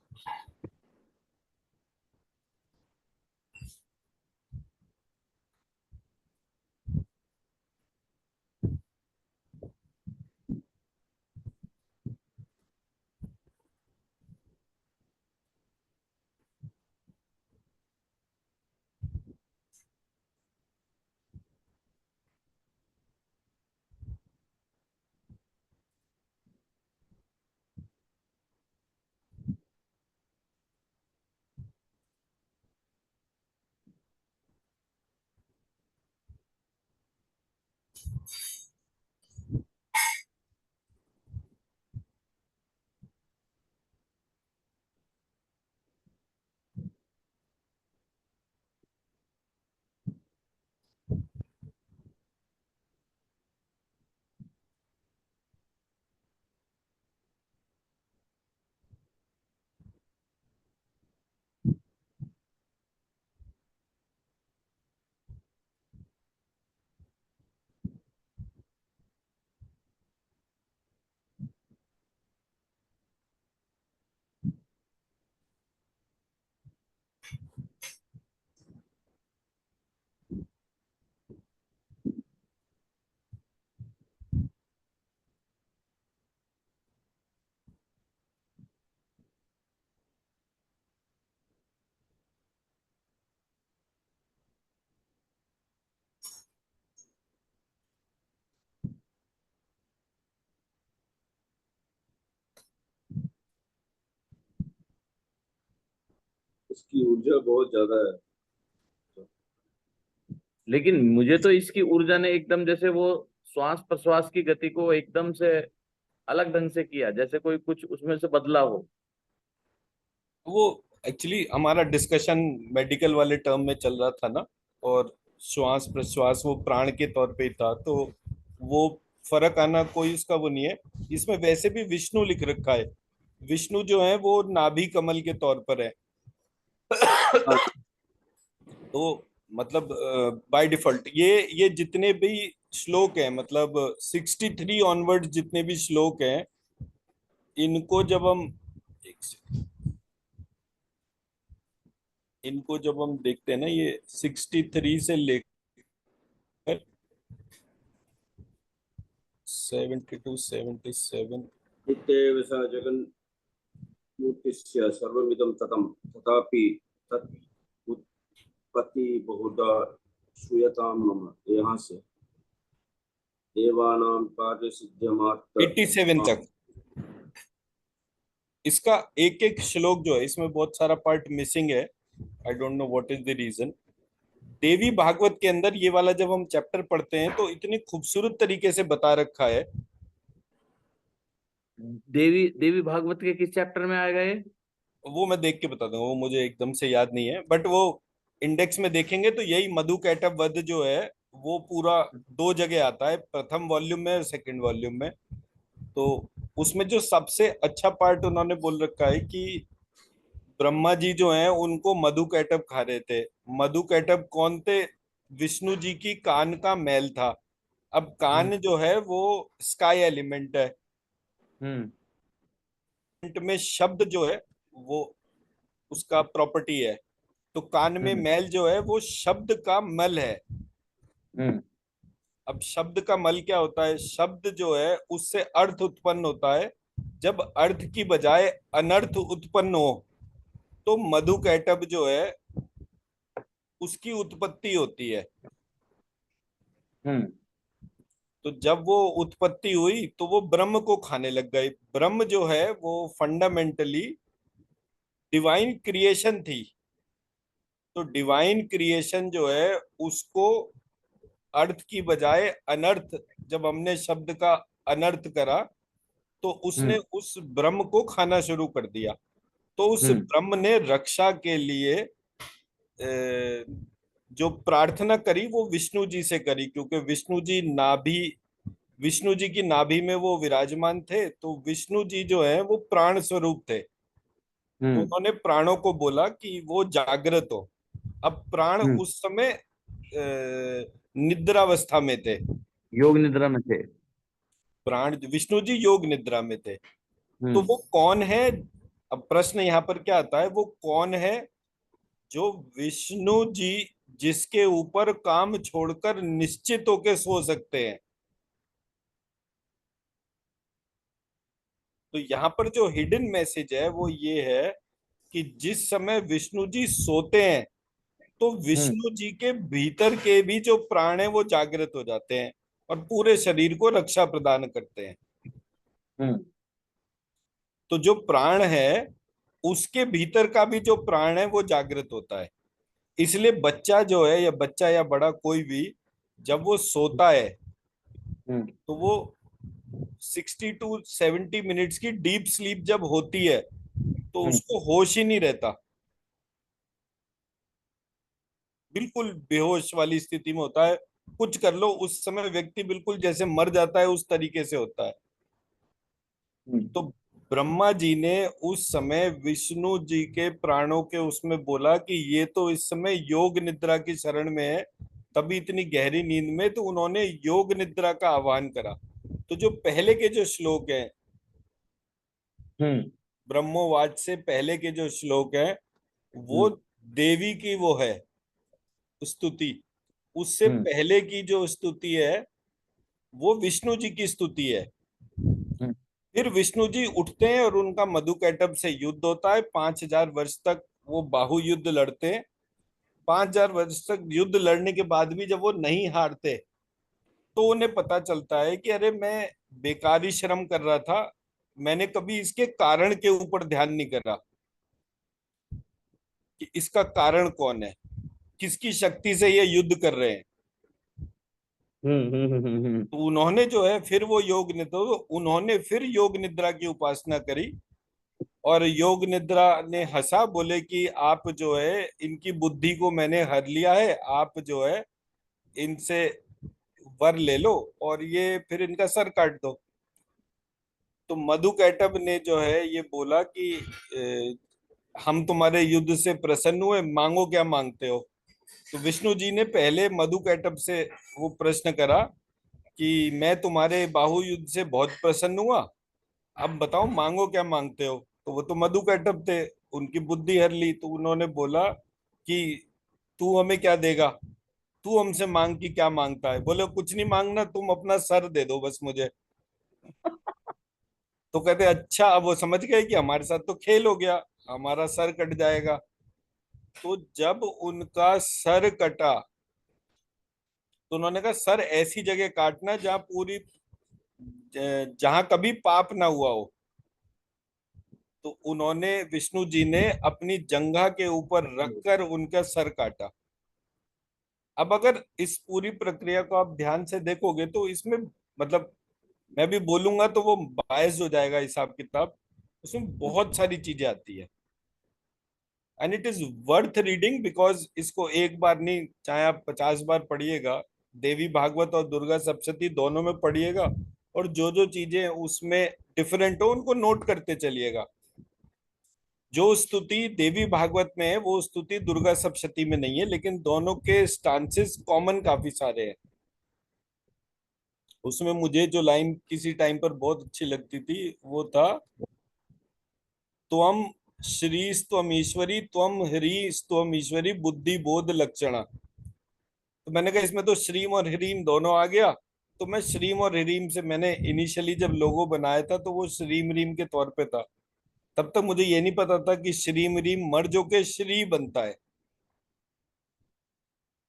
[SPEAKER 3] इसकी ऊर्जा बहुत ज्यादा है।
[SPEAKER 2] लेकिन मुझे तो इसकी ऊर्जा ने एकदम जैसे वो श्वास प्रश्वास की गति को एकदम से अलग ढंग से किया, जैसे कोई कुछ उसमें से बदला हो।
[SPEAKER 1] वो एक्चुअली हमारा डिस्कशन मेडिकल वाले टर्म में चल रहा था ना, और श्वास प्रश्वास वो प्राण के तौर पे ही था, तो वो फर्क आना कोई उसका वो नहीं है। इसमें वैसे भी विष्णु लिख रखा है। विष्णु जो है वो नाभि कमल के तौर पर है।
[SPEAKER 3] हाँ,
[SPEAKER 1] तो मतलब बाय डिफॉल्ट ये जितने भी श्लोक हैं, मतलब 63 ऑनवर्ड जितने भी श्लोक हैं, इनको जब हम एक सेकंड, इनको जब हम देखते हैं ना, ये 63 से लेकर 72 77।
[SPEAKER 3] इत्येव स जगन्मूर्तिस्य सर्वमिदं ततं तथापि तत् उत्पत्ति बहुधा श्रूयतां मम। यहाँ से देवानां कार्य सिद्ध्यमार्थ।
[SPEAKER 1] 87 तक इसका एक एक श्लोक जो है, इसमें बहुत सारा पार्ट मिसिंग है। I don't know what is the reason. Devi Bhagavata के अंदर ये वाला जब हम चैप्टर पढ़ते हैं तो इतनी खूबसूरत तरीके से बता रखा है।
[SPEAKER 2] देवी देवी भागवत के किस चैप्टर में आएगा ये?
[SPEAKER 1] वो मैं देख के बता दूंगा, वो मुझे एकदम से याद नहीं है, बट वो इंडेक्स में देखेंगे तो यही मधु कैटभ वध जो है वो पूरा दो जगह आता है, प्रथम वॉल्यूम में और सेकंड वॉल्यूम में। तो उसमें जो सबसे अच्छा पार्ट उन्होंने बोल रखा है कि ब्रह्मा जी जो हैं उनको मधु कैटभ खा रहे थे। मधु कैटभ कौन थे? विष्णु जी की कान का मैल था। अब
[SPEAKER 2] हम्म।
[SPEAKER 1] कान जो है वो स्काई एलिमेंट है।
[SPEAKER 2] हम्म।
[SPEAKER 1] में शब्द जो है वो उसका प्रॉपर्टी है। तो कान में
[SPEAKER 2] हम्म।
[SPEAKER 1] मैल जो है वो शब्द का मल है।
[SPEAKER 2] हम्म।
[SPEAKER 1] अब शब्द का मल क्या होता है? शब्द जो है उससे अर्थ उत्पन्न होता है। जब अर्थ की बजाय अनर्थ उत्पन्न हो तो मधु कैटभ जो है उसकी उत्पत्ति होती है।
[SPEAKER 2] हम्म।
[SPEAKER 1] तो जब वो उत्पत्ति हुई तो वो ब्रह्म को खाने लग गए। ब्रह्म जो है वो फंडामेंटली डिवाइन क्रिएशन थी। तो डिवाइन क्रिएशन जो है उसको अर्थ की बजाय अनर्थ, जब हमने शब्द का अनर्थ करा तो उसने
[SPEAKER 2] हम्म
[SPEAKER 1] उस ब्रह्म को खाना शुरू कर दिया। तो उस
[SPEAKER 2] हम्म
[SPEAKER 1] ब्रह्म ने रक्षा के लिए जो प्रार्थना करी वो विष्णु जी से करी, क्योंकि विष्णु जी की नाभि में वो विराजमान थे, तो विष्णु जी जो है वो प्राण स्वरूप थे। तो
[SPEAKER 2] हम्म
[SPEAKER 1] उन्होंने प्राणों को बोला कि वो जागृत हो। अब प्राण
[SPEAKER 2] हम्म
[SPEAKER 1] उस समय निद्रावस्था में थे।
[SPEAKER 2] योग निद्रा में थे।
[SPEAKER 1] प्राण विष्णु जी योग निद्रा में थे। तो
[SPEAKER 2] हम्म
[SPEAKER 1] वो कौन है? अब प्रश्न यहाँ पर क्या आता है, वो कौन है जो विष्णु जी जिसके ऊपर काम छोड़कर निश्चित होके सो सकते हैं? तो यहाँ पर जो हिडन मैसेज है वो ये है कि जिस समय विष्णु जी सोते हैं तो
[SPEAKER 2] हम्म
[SPEAKER 1] विष्णु जी के भीतर के भी जो प्राण है वो जागृत हो जाते हैं और पूरे शरीर को रक्षा प्रदान करते हैं।
[SPEAKER 2] हम्म
[SPEAKER 1] तो जो प्राण है उसके भीतर का भी जो प्राण है वो जागृत होता है। इसलिए बच्चा जो है, या बच्चा या बड़ा कोई भी, जब वो सोता है
[SPEAKER 2] हम्म
[SPEAKER 1] तो वो 60 to 70 मिनट्स की डीप स्लीप जब होती है तो
[SPEAKER 2] हम्म
[SPEAKER 1] उसको होश ही नहीं रहता। बिल्कुल बेहोश वाली स्थिति में होता है। कुछ कर लो उस समय व्यक्ति बिल्कुल जैसे मर जाता है उस तरीके से होता है।
[SPEAKER 2] हम्म
[SPEAKER 1] तो ब्रह्मा जी ने उस समय विष्णु जी के प्राणों के उसमें बोला कि ये तो इस समय योग निद्रा की शरण में है, तभी इतनी गहरी नींद में, तो उन्होंने योग निद्रा का आह्वान करा। तो जो पहले के जो श्लोक हैं,
[SPEAKER 2] हम्म
[SPEAKER 1] ब्रह्मोवाच से पहले के जो श्लोक हैं, वो
[SPEAKER 2] हम्म
[SPEAKER 1] देवी की वो है स्तुति। उससे
[SPEAKER 2] हम्म
[SPEAKER 1] पहले की जो स्तुति है वो विष्णु जी की स्तुति है।
[SPEAKER 2] हम्म
[SPEAKER 1] फिर विष्णु जी उठते हैं और उनका मधुकैटभ से युद्ध होता है। 5,000 वर्ष तक वो बाहु युद्ध लड़ते हैं। 5,000 वर्ष तक युद्ध लड़ने के बाद भी जब वो नहीं हारते तो उन्हें पता चलता है कि अरे मैं बेकारी श्रम कर रहा था, मैंने कभी इसके कारण के ऊपर ध्यान नहीं करा कि इसका कारण कौन है, किसकी शक्ति से ये युद्ध कर रहे हैं। तो उन्होंने जो है फिर वो योग निद्रा, उन्होंने फिर योग निद्रा की उपासना करी। और योग निद्रा ने हंसा, बोले कि आप जो है इनकी बुद्धि को मैंने हर लिया है, आप जो है इनसे वर ले लो और ये फिर इनका सर काट दो। तो मधुकैटभ ने जो है ये बोला कि हम तुम्हारे युद्ध से प्रसन्न हुए, मांगो क्या मांगते हो। तो विष्णु जी ने पहले मधुकैटभ से वो प्रश्न करा कि मैं तुम्हारे बाहु युद्ध से बहुत प्रसन्न हुआ, अब बताओ मांगो क्या मांगते हो। तो वो तो मधुकैटभ थे, उनकी बुद्धि हर ली। तो उन्होंने बोला कि तू हमें क्या देगा, तू हमसे मांग की क्या मांगता है। बोले कुछ नहीं मांगना, तुम अपना सर दे दो बस मुझे। तो कहते अच्छा, अब वो समझ गए कि हमारे साथ तो खेल हो गया, हमारा सर कट जाएगा। तो जब उनका सर कटा तो उन्होंने कहा सर ऐसी जगह काटना जहां पूरी जहां कभी पाप ना हुआ हो। तो उन्होंने विष्णु जी ने अपनी जंघा के ऊपर रखकर उनका सर काटा। अब अगर इस पूरी प्रक्रिया को आप ध्यान से देखोगे तो इसमें मतलब मैं भी बोलूंगा तो वो बायस हो जाएगा हिसाब किताब, उसमें बहुत सारी चीजें आती है। And it is worth reading because इसको एक बार नहीं, चाहे आप 50 बार पढ़िएगा, देवी भागवत और दुर्गा सप्तशती दोनों में पढ़िएगा, और जो जो चीजें उसमें डिफरेंट हो उनको नोट करते चलिएगा। जो स्तुति देवी भागवत में है वो स्तुति दुर्गा सप्तशती में नहीं है, लेकिन दोनों के स्टांसेस कॉमन काफी सारे हैं। उसमें मुझे जो लाइन किसी टाइम पर बहुत अच्छी लगती थी वो था, त्वम श्री स्वम ईश्वरी त्वम ह्री स्वम ईश्वरी बुद्धि बोध लक्षणा। तो मैंने कहा इसमें तो श्रीम और ह्रीम दोनों आ गया। तो मैं श्रीम और ह्रीम से, मैंने इनिशियली जब लोगो बनाया था तो वो श्रीम रीम के तौर पे था। तब तक मुझे ये नहीं पता था कि श्रीम रीम मर्ज होके श्री बनता है।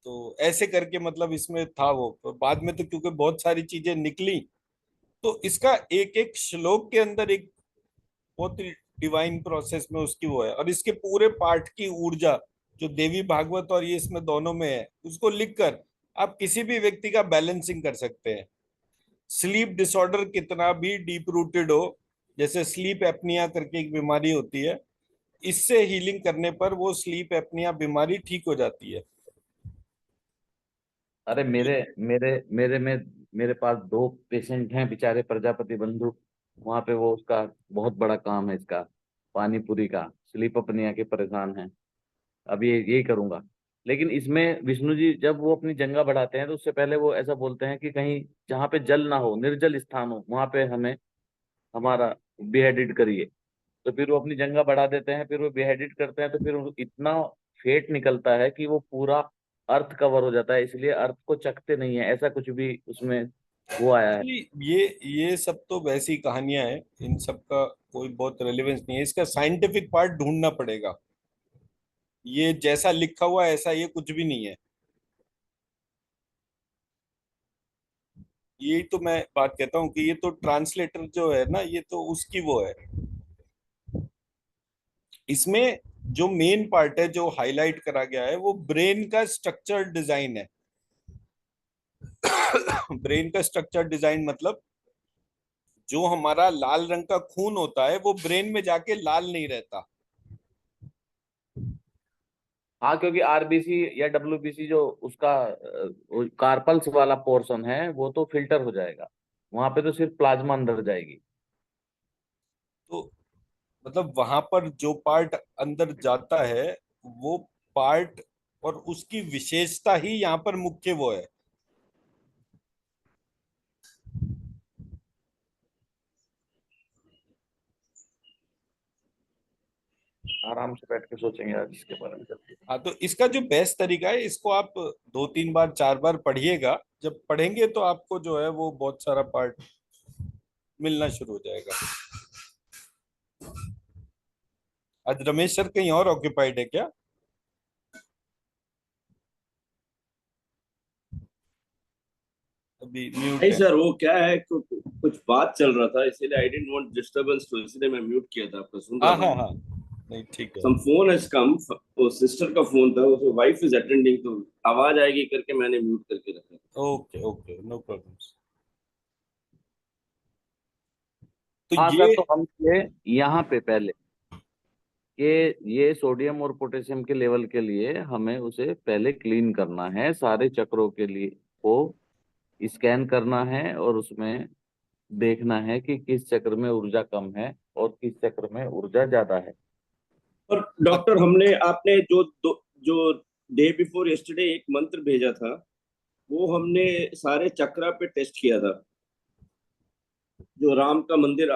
[SPEAKER 1] तो ऐसे करके मतलब इसमें था वो, तो बाद में तो क्योंकि बहुत सारी चीजें निकली, तो इसका एक एक श्लोक के अंदर एक बहुत ही डिवाइन प्रोसेस में उसकी वो है। और इसके पूरे पाठ की ऊर्जा जो देवी भागवत और ये इसमें दोनों में है, उसको लिखकर आप किसी भी व्यक्ति का बैलेंसिंग कर सकते हैं। स्लीप डिसऑर्डर कितना भी डीप रूटेड हो, जैसे स्लीप एपनिया करके एक बीमारी होती है, इससे हीलिंग करने पर वो स्लीप एपनिया बीमारी ठीक हो जाती है।
[SPEAKER 2] अरे मेरे मेरे मेरे में मेरे पास दो पेशेंट हैं बेचारे, प्रजापति बंधु। वहां पे वो उसका बहुत बड़ा काम है इसका, पानी पूरी का, स्लीप अपनिया के परेशान हैं। अब ये यही करूंगा। लेकिन इसमें विष्णु जी जब वो अपनी जंगा बढ़ाते हैं तो उससे पहले वो ऐसा बोलते हैं कि कहीं जहाँ पे जल ना हो, निर्जल स्थान हो, वहां पे हमें हमारा बेहेडेड करिए। तो फिर वो अपनी जंगा बढ़ा देते हैं, फिर वो बेहेडेड करते हैं, तो फिर इतना फेट निकलता है कि वो पूरा अर्थ कवर हो जाता है, इसलिए अर्थ को चखते नहीं है, ऐसा कुछ भी उसमें वो आया है।
[SPEAKER 1] एक्चुअली ये सब तो वैसी कहानियां हैं, इन सब का कोई बहुत रेलेवेंस नहीं है, इसका साइंटिफिक पार्ट ढूंढना पड़ेगा। ये जैसा लिखा हुआ है ऐसा ये कुछ भी नहीं है। यही तो मैं बात कहता हूँ कि ये तो ट्रांसलेटर जो है ना, ये तो उसकी वो है। इसमें जो मेन पार्ट है जो हाईलाइट करा गया है वो ब्रेन का स्ट्रक्चर डिजाइन है। ब्रेन का स्ट्रक्चर डिजाइन मतलब जो हमारा लाल रंग का खून होता है वो ब्रेन में जाके लाल नहीं रहता।
[SPEAKER 2] हाँ, क्योंकि आरबीसी या डब्ल्यूबीसी जो उसका कार्पल्स वाला पोर्शन है वो तो फिल्टर हो जाएगा, वहां पे तो सिर्फ प्लाज्मा अंदर जाएगी।
[SPEAKER 1] तो मतलब वहां पर जो पार्ट अंदर जाता है वो पार्ट और उसकी विशेषता ही यहाँ पर मुख्य वो है।
[SPEAKER 2] आराम से बैठ के सोचेंगे आज इसके बारे में जल्दी।
[SPEAKER 1] हाँ, तो इसका जो बेस्ट तरीका है, इसको आप 2-3 बार 4 बार पढ़िएगा। जब पढ़ेंगे तो आपको जो है वो बहुत सारा पार्ट मिलना शुरू हो जाएगा। आज रमेश सर कहीं और ऑक्यूपाइड है क्या? अभी म्यूट
[SPEAKER 3] नहीं
[SPEAKER 1] है।
[SPEAKER 3] सर, वो क्या है, कुछ बात चल रहा था इसीलिए आई डिडंट वांट डिस्टरबेंस, तो इसलिए मैं म्यूट किया था, आपका सुन रहा
[SPEAKER 1] हाँ
[SPEAKER 3] था
[SPEAKER 1] हाँ
[SPEAKER 3] मैं।
[SPEAKER 1] हाँ, नहीं ठीक है।
[SPEAKER 3] सम फोन हैज कम, वो सिस्टर का फोन था, उसकी वाइफ इज अटेंडिंग, तो आवाज आएगी करके मैंने म्यूट करके रखा।
[SPEAKER 1] Okay okay, no problems. तो
[SPEAKER 2] हाँ सर,
[SPEAKER 1] ये
[SPEAKER 2] तो हम ये यहाँ पे पहले ये सोडियम और पोटेशियम के लेवल के लिए हमें उसे पहले क्लीन करना है, सारे चक्रों के लिए को स्कैन करना है, और उसमें देखना है कि किस चक्र में ऊर्जा कम है और किस चक्र में ऊर्जा ज्यादा है।
[SPEAKER 3] और डॉक्टर, हमने आपने जो डे बिफोर यस्टरडे एक मंत्र भेजा था, वो हमने सारे चक्रा पे टेस्ट किया था। जो राम का मंदिर,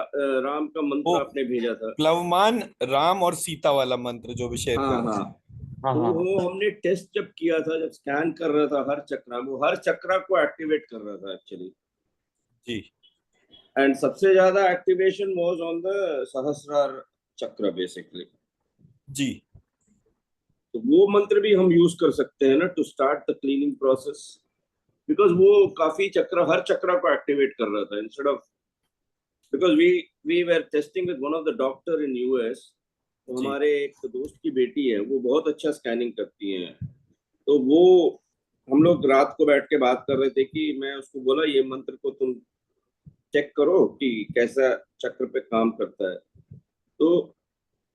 [SPEAKER 3] राम का
[SPEAKER 1] वो
[SPEAKER 3] मंत्र आपने भेजा था।
[SPEAKER 1] प्लवमान राम और सीता वाला मंत्र जो अभिषेक
[SPEAKER 3] हाँ
[SPEAKER 1] करा
[SPEAKER 3] हाँ।
[SPEAKER 1] था।
[SPEAKER 2] हाँ
[SPEAKER 3] तो
[SPEAKER 2] हाँ हाँ।
[SPEAKER 3] वो हमने टेस्ट जब किया था, जब स्कैन कर रहा था हर चक्रा, वो हर चक्रा को एक्टिवेट कर रहा था एक्चुअली।
[SPEAKER 1] जी
[SPEAKER 3] एंड सबसे ज्यादा एक्टिवेशन वाज ऑन द सहस्रार चक्र बेसिकली।
[SPEAKER 1] जी।
[SPEAKER 3] तो वो मंत्र भी हम यूज कर सकते हैं ना, to start the cleaning process, because वो काफी चक्र, हर चक्र को एक्टिवेट कर रहा था, instead of, because we were testing with one of the doctor in US. तो
[SPEAKER 1] जी
[SPEAKER 3] हमारे एक दोस्त की बेटी है, वो बहुत अच्छा स्कैनिंग करती है। तो वो, हम लोग रात को बैठ के बात कर रहे थे कि मैं उसको बोला ये मंत्र को तुम चेक करो कि कैसा चक्र पे काम करता है। तो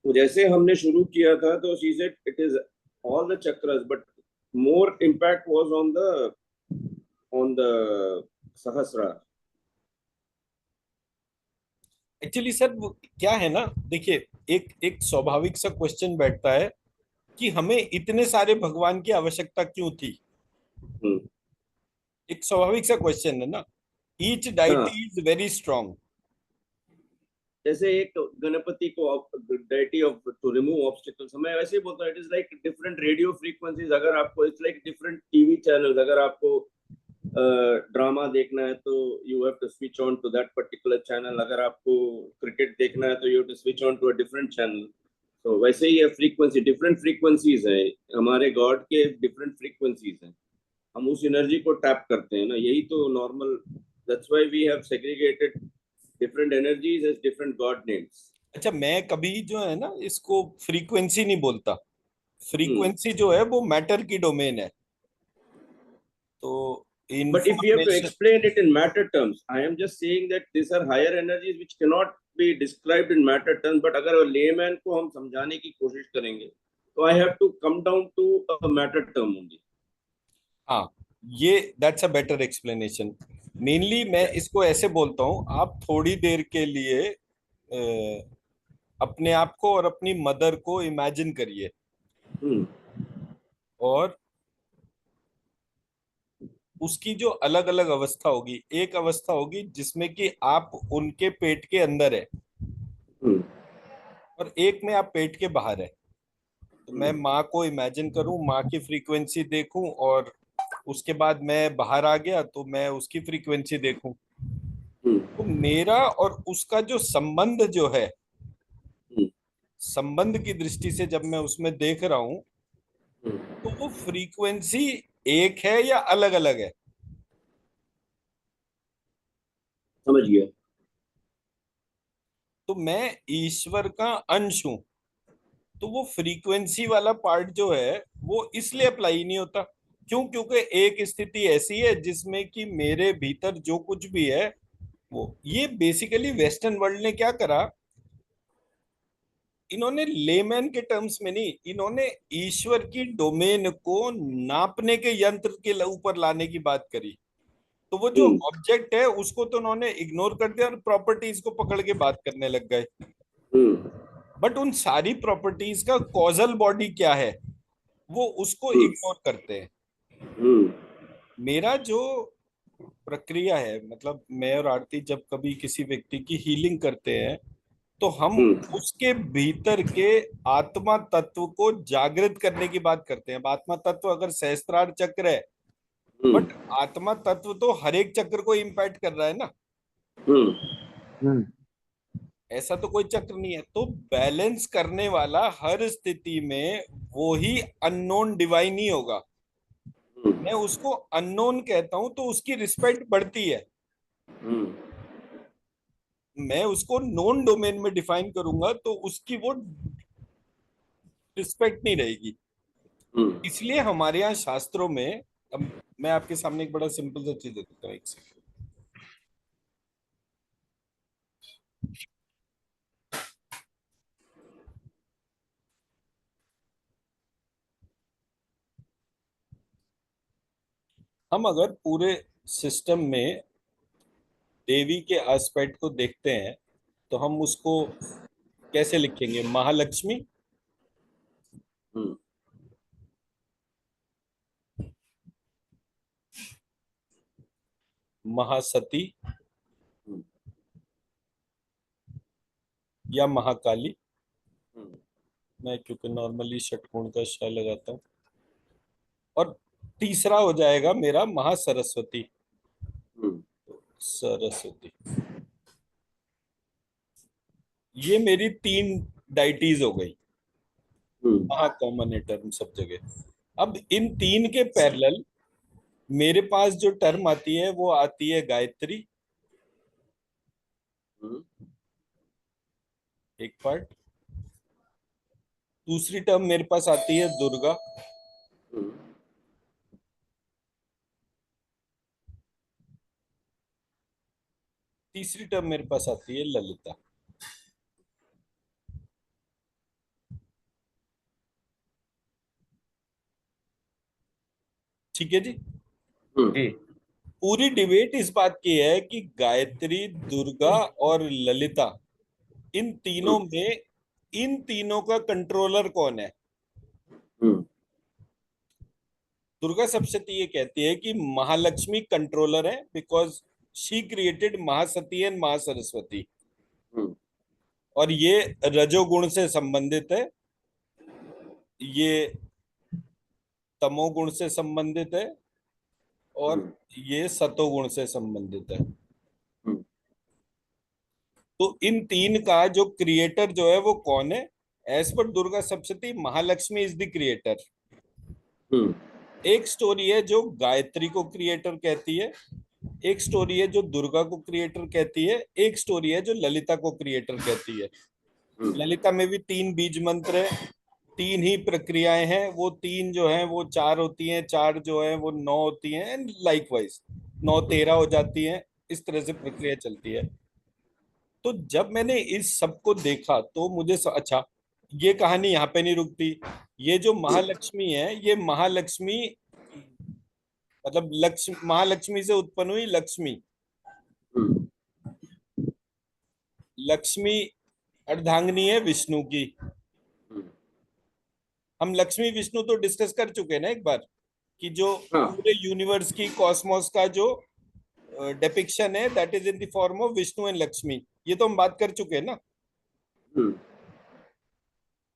[SPEAKER 3] जैसे हमने शुरू किया था तो she said it is all the chakras, but more impact was on the Sahasra.
[SPEAKER 1] Actually sir वो क्या है ना, देखिए, एक एक स्वाभाविक सा क्वेश्चन बैठता है कि हमें इतने सारे भगवान की आवश्यकता क्यों थी।
[SPEAKER 3] हम्म।
[SPEAKER 1] एक स्वाभाविक सा क्वेश्चन है ना। ईच
[SPEAKER 3] हाँ,
[SPEAKER 1] डाइटी इज वेरी स्ट्रांग।
[SPEAKER 3] जैसे एक गणपति को deity of to remove obstacles, हमें वैसे ही बोलता है, it is like different radio frequencies. अगर आपको, it's like different TV channels, अगर आपको ड्रामा देखना है तो you have to switch on to that particular channel, अगर आपको क्रिकेट देखना है तो you have to switch on to a different channel. तो वैसे ही है फ्रीक्वेंसी, डिफरेंट फ्रीक्वेंसीज है हमारे गॉड के, डिफरेंट फ्रीक्वेंसीज हैं। हम उस एनर्जी को टैप करते हैं ना, यही तो normal, that's why we have segregated different energies as different god names.
[SPEAKER 1] अच्छा, मैं कभी जो है ना इसको फ्रीक्वेंसी नहीं बोलता।
[SPEAKER 3] हम्म।
[SPEAKER 1] फ्रीक्वेंसी जो है वो मैटर की डोमेन है। तो
[SPEAKER 3] But if we have to
[SPEAKER 1] information,
[SPEAKER 3] explain it in matter terms, I am just saying that these are higher energies which cannot be described in matter terms. But अगर layman को हम समझाने की कोशिश करेंगे, तो I have to come down to a matter term only.
[SPEAKER 1] हाँ, ये that's a better explanation. Mainly मैं इसको ऐसे बोलता हूँ, आप थोड़ी देर के लिए अपने आप को और अपनी मदर को इमेजिन करिए, और उसकी जो अलग अलग अवस्था होगी, एक अवस्था होगी जिसमें कि आप उनके पेट के अंदर है, और एक में आप पेट के बाहर है। तो मैं माँ को इमेजिन करूं, माँ की फ्रीक्वेंसी देखूं, और उसके बाद मैं बाहर आ गया तो मैं उसकी फ्रीक्वेंसी देखूं। तो मेरा और उसका जो संबंध जो है, संबंध की दृष्टि से जब मैं उसमें देख रहा हूं, तो वो फ्रीक्वेंसी एक है या अलग अलग है?
[SPEAKER 3] समझ गया।
[SPEAKER 1] तो मैं ईश्वर का अंश हूं, तो वो फ्रीक्वेंसी वाला पार्ट जो है वो इसलिए अप्लाई नहीं होता। क्यों? क्योंकि एक स्थिति ऐसी है जिसमें कि मेरे भीतर जो कुछ भी है वो, ये बेसिकली वेस्टर्न वर्ल्ड ने क्या करा, इन्होंने लेमैन के टर्म्स में नहीं, इन्होंने ईश्वर की डोमेन को नापने के यंत्र के ऊपर लाने की बात करी। तो वो जो ऑब्जेक्ट है उसको तो उन्होंने इग्नोर कर दिया और प्रॉपर्टीज को पकड़ के बात करने लग गए। बट उन सारी प्रॉपर्टीज का कॉजल बॉडी क्या है, वो उसको इग्नोर करते हैं। मेरा जो प्रक्रिया है, मतलब मैं और आरती जब कभी किसी व्यक्ति की हीलिंग करते हैं, तो हम उसके भीतर के आत्मा तत्व को जागृत करने की बात करते हैं। अब आत्मा तत्व अगर सहस्त्रार चक्र है, बट आत्मा तत्व तो हर एक चक्र को इम्पैक्ट कर रहा है ना, ऐसा तो कोई चक्र नहीं है। तो बैलेंस करने वाला हर स्थिति में वो ही अननोन डिवाइन ही होगा। मैं उसको अननोन कहता हूं तो उसकी रिस्पेक्ट बढ़ती है। मैं उसको नॉन डोमेन में डिफाइन करूंगा तो उसकी वो रिस्पेक्ट नहीं रहेगी। इसलिए हमारे यहाँ शास्त्रों में, अब मैं आपके सामने एक बड़ा सिंपल सा चीज देता हूँ, एक सेकंड। हम अगर पूरे सिस्टम में देवी के एस्पेक्ट को देखते हैं तो हम उसको कैसे लिखेंगे? महालक्ष्मी, महासती, या महाकाली। मैं क्योंकि नॉर्मली षटकोण का श लगाता हूँ। और तीसरा हो जाएगा मेरा महासरस्वती। सरस्वती, ये मेरी 3 डाइटीज हो गई, महा कॉमन है टर्म सब जगह। अब इन 3 के पैरेलल मेरे पास जो टर्म आती है वो आती है गायत्री, एक पार्ट। दूसरी टर्म मेरे पास आती है दुर्गा, तीसरी टर्म मेरे पास आती है ललिता। ठीक है जी।
[SPEAKER 2] जी।
[SPEAKER 1] पूरी डिबेट इस बात की है कि गायत्री, दुर्गा और ललिता, इन तीनों में, इन तीनों का कंट्रोलर कौन है? दुर्गा सप्तशती ये कहती है कि महालक्ष्मी कंट्रोलर है, because she created Mahasati and Mahasaraswati, और ये रजोगुण से संबंधित है, ये तमोगुण से संबंधित है, और ये सतोगुण से संबंधित है। तो इन 3 का जो क्रिएटर जो है वो कौन है? As per Durga Saptashati, Mahalakshmi is the creator. एक स्टोरी है जो गायत्री को क्रिएटर कहती है, एक स्टोरी है जो दुर्गा को क्रिएटर कहती है, एक स्टोरी है जो ललिता को क्रिएटर कहती है। ललिता में भी 3 बीज मंत्र है, तीन ही प्रक्रियाएं हैं, वो तीन जो हैं वो चार होती हैं, चार जो हैं वो नौ होती हैं, एंड लाइकवाइज नौ 13 हो जाती हैं। इस तरह से प्रक्रिया चलती है। तो जब मैंने इस सब को देखा तो मुझे अच्छा, ये कहानी यहाँ पे नहीं रुकती। ये जो महालक्ष्मी है, ये महालक्ष्मी मतलब लक्ष्मी, महालक्ष्मी से उत्पन्न हुई लक्ष्मी।
[SPEAKER 3] हम्म,
[SPEAKER 1] लक्ष्मी अर्धांगिनी है विष्णु की।
[SPEAKER 3] हम्म,
[SPEAKER 1] हम लक्ष्मी विष्णु तो डिस्कस कर चुके हैं ना एक बार, कि जो
[SPEAKER 3] हाँ,
[SPEAKER 1] पूरे यूनिवर्स की कॉस्मोस का जो डेपिक्शन है, that is in the form of Vishnu and Lakshmi. ये तो हम बात कर चुके हैं ना।
[SPEAKER 3] हम्म,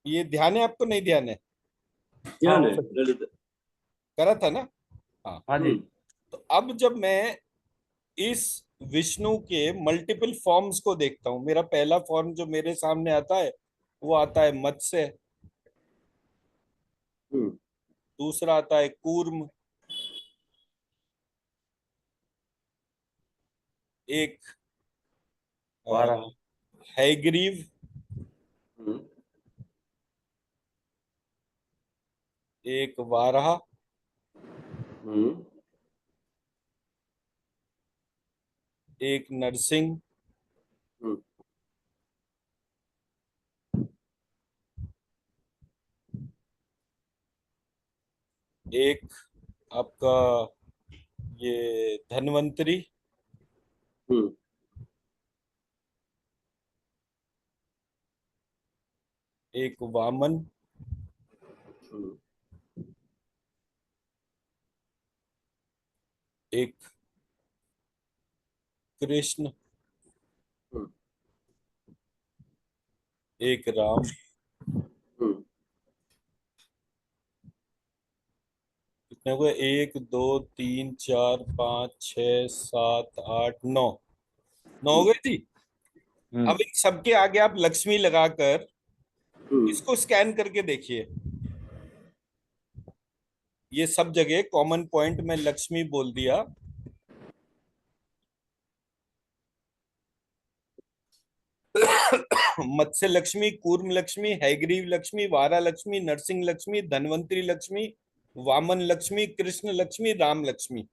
[SPEAKER 1] ये ध्यान है आपको, नहीं ध्यान है?
[SPEAKER 2] हाँ
[SPEAKER 3] ध्यान
[SPEAKER 2] हो
[SPEAKER 3] है
[SPEAKER 2] सकता।
[SPEAKER 3] ललित।
[SPEAKER 1] करा था ना। हाँ।
[SPEAKER 2] हाँ जी।
[SPEAKER 1] तो अब जब मैं इस विष्णु के मल्टीपल फॉर्म्स को देखता हूँ, मेरा पहला फॉर्म जो मेरे सामने आता है वो आता है मत्स्य।
[SPEAKER 3] हम्म,
[SPEAKER 1] दूसरा आता है कूर्म। एक
[SPEAKER 2] वाराह।
[SPEAKER 1] हैग्रीव।
[SPEAKER 3] हम्म,
[SPEAKER 1] एक वाराह।
[SPEAKER 3] हम्म,
[SPEAKER 1] एक नरसिंह।
[SPEAKER 3] हम्म,
[SPEAKER 1] एक आपका ये धन्वंतरी।
[SPEAKER 3] हम्म,
[SPEAKER 1] एक वामन।
[SPEAKER 3] हम्म,
[SPEAKER 1] एक कृष्ण।
[SPEAKER 3] हम्म,
[SPEAKER 1] एक राम।
[SPEAKER 3] हम्म,
[SPEAKER 1] कितने हुए? एक दो तीन चार पाँच छः सात आठ नौ। नौ हो
[SPEAKER 3] हम्म,
[SPEAKER 1] गई थी।
[SPEAKER 2] हम्म।
[SPEAKER 1] अब इन सबके आगे आप लक्ष्मी लगाकर
[SPEAKER 3] हम्म,
[SPEAKER 1] इसको स्कैन करके देखिए। ये सब जगह कॉमन पॉइंट में लक्ष्मी बोल दिया। मत्स्य लक्ष्मी, कूर्म लक्ष्मी, हैग्रीव लक्ष्मी, वारा लक्ष्मी, नरसिंह लक्ष्मी, धन्वंतरी लक्ष्मी, वामन लक्ष्मी, कृष्ण लक्ष्मी, राम लक्ष्मी।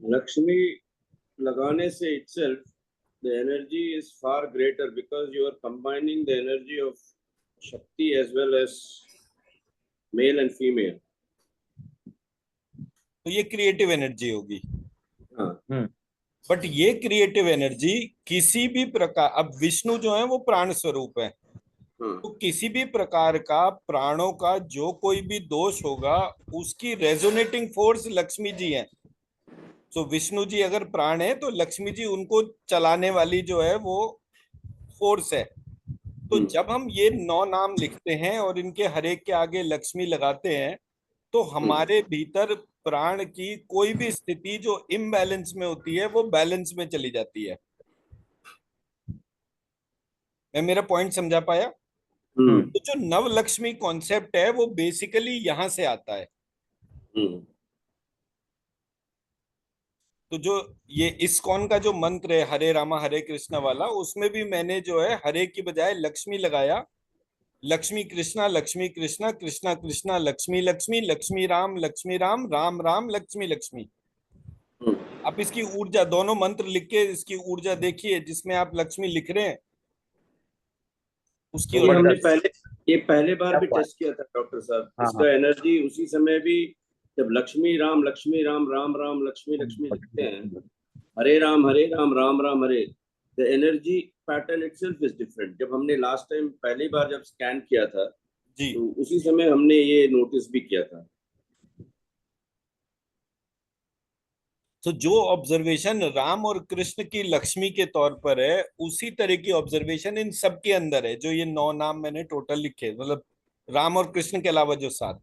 [SPEAKER 3] लक्ष्मी लगाने से itself the energy is far greater because you are combining the energy of Shakti as well as male and female.
[SPEAKER 1] तो ये क्रिएटिव एनर्जी होगी।
[SPEAKER 3] हाँ,
[SPEAKER 2] हम्म।
[SPEAKER 1] बट ये क्रिएटिव एनर्जी किसी भी प्रकार, अब विष्णु जो है वो प्राण स्वरूप है,
[SPEAKER 3] हाँ,
[SPEAKER 1] तो किसी भी प्रकार का प्राणों का जो कोई भी दोष होगा, उसकी रेजोनेटिंग फोर्स लक्ष्मी जी है। तो विष्णु जी अगर प्राण है तो लक्ष्मी जी उनको चलाने वाली जो है वो फोर्स है। तो
[SPEAKER 3] हम्म,
[SPEAKER 1] जब हम ये नौ नाम लिखते हैं और इनके हर एक के आगे लक्ष्मी लगाते हैं, तो
[SPEAKER 3] हम्म,
[SPEAKER 1] हमारे भीतर प्राण की कोई भी स्थिति जो इम्बैलेंस में होती है वो बैलेंस में चली जाती है। मैं मेरा पॉइंट समझा पाया?
[SPEAKER 3] हम्म,
[SPEAKER 1] तो जो नवलक्ष्मी कॉन्सेप्ट है वो बेसिकली यहां से आता है।
[SPEAKER 3] हम्म,
[SPEAKER 1] तो जो ये इस्कॉन का जो मंत्र है हरे रामा हरे कृष्णा वाला, उसमें भी मैंने जो है हरे की बजाय लक्ष्मी लगाया। लक्ष्मी कृष्णा, लक्ष्मी कृष्णा, कृष्णा कृष्णा, लक्ष्मी लक्ष्मी, लक्ष्मी राम, राम राम, लक्ष्मी लक्ष्मी।
[SPEAKER 3] हम्म।
[SPEAKER 1] आप इसकी ऊर्जा, दोनों मंत्र लिख के इसकी ऊर्जा देखिए, जिसमें आप लक्ष्मी लिख रहे हैं उसकी।
[SPEAKER 2] वो
[SPEAKER 3] ये
[SPEAKER 2] बढ़
[SPEAKER 3] हमने
[SPEAKER 2] जाती
[SPEAKER 3] पहले ये पहले बार
[SPEAKER 2] है।
[SPEAKER 3] भी
[SPEAKER 2] क्या हुआ है?
[SPEAKER 3] टेस्ट किया था डॉक्टर साहब,
[SPEAKER 2] हाँ हाँ।
[SPEAKER 3] इसका एनर्जी उसी समय भी जब लक्ष्मी राम राम राम लक्ष्मी लक्ष्मी लिखते हैं, Hare Ram Ram Hare, the energy pattern itself is different. जब हमने लास्ट टाइम पहली बार जब स्कैन किया था
[SPEAKER 1] जी।
[SPEAKER 3] तो उसी समय हमने ये नोटिस भी किया था।
[SPEAKER 1] तो जो ऑब्जर्वेशन राम और कृष्ण की लक्ष्मी के तौर पर है, उसी तरह की ऑब्जर्वेशन इन सब के अंदर है। जो ये नौ नाम मैंने टोटल लिखे, मतलब राम और कृष्ण के अलावा जो सात,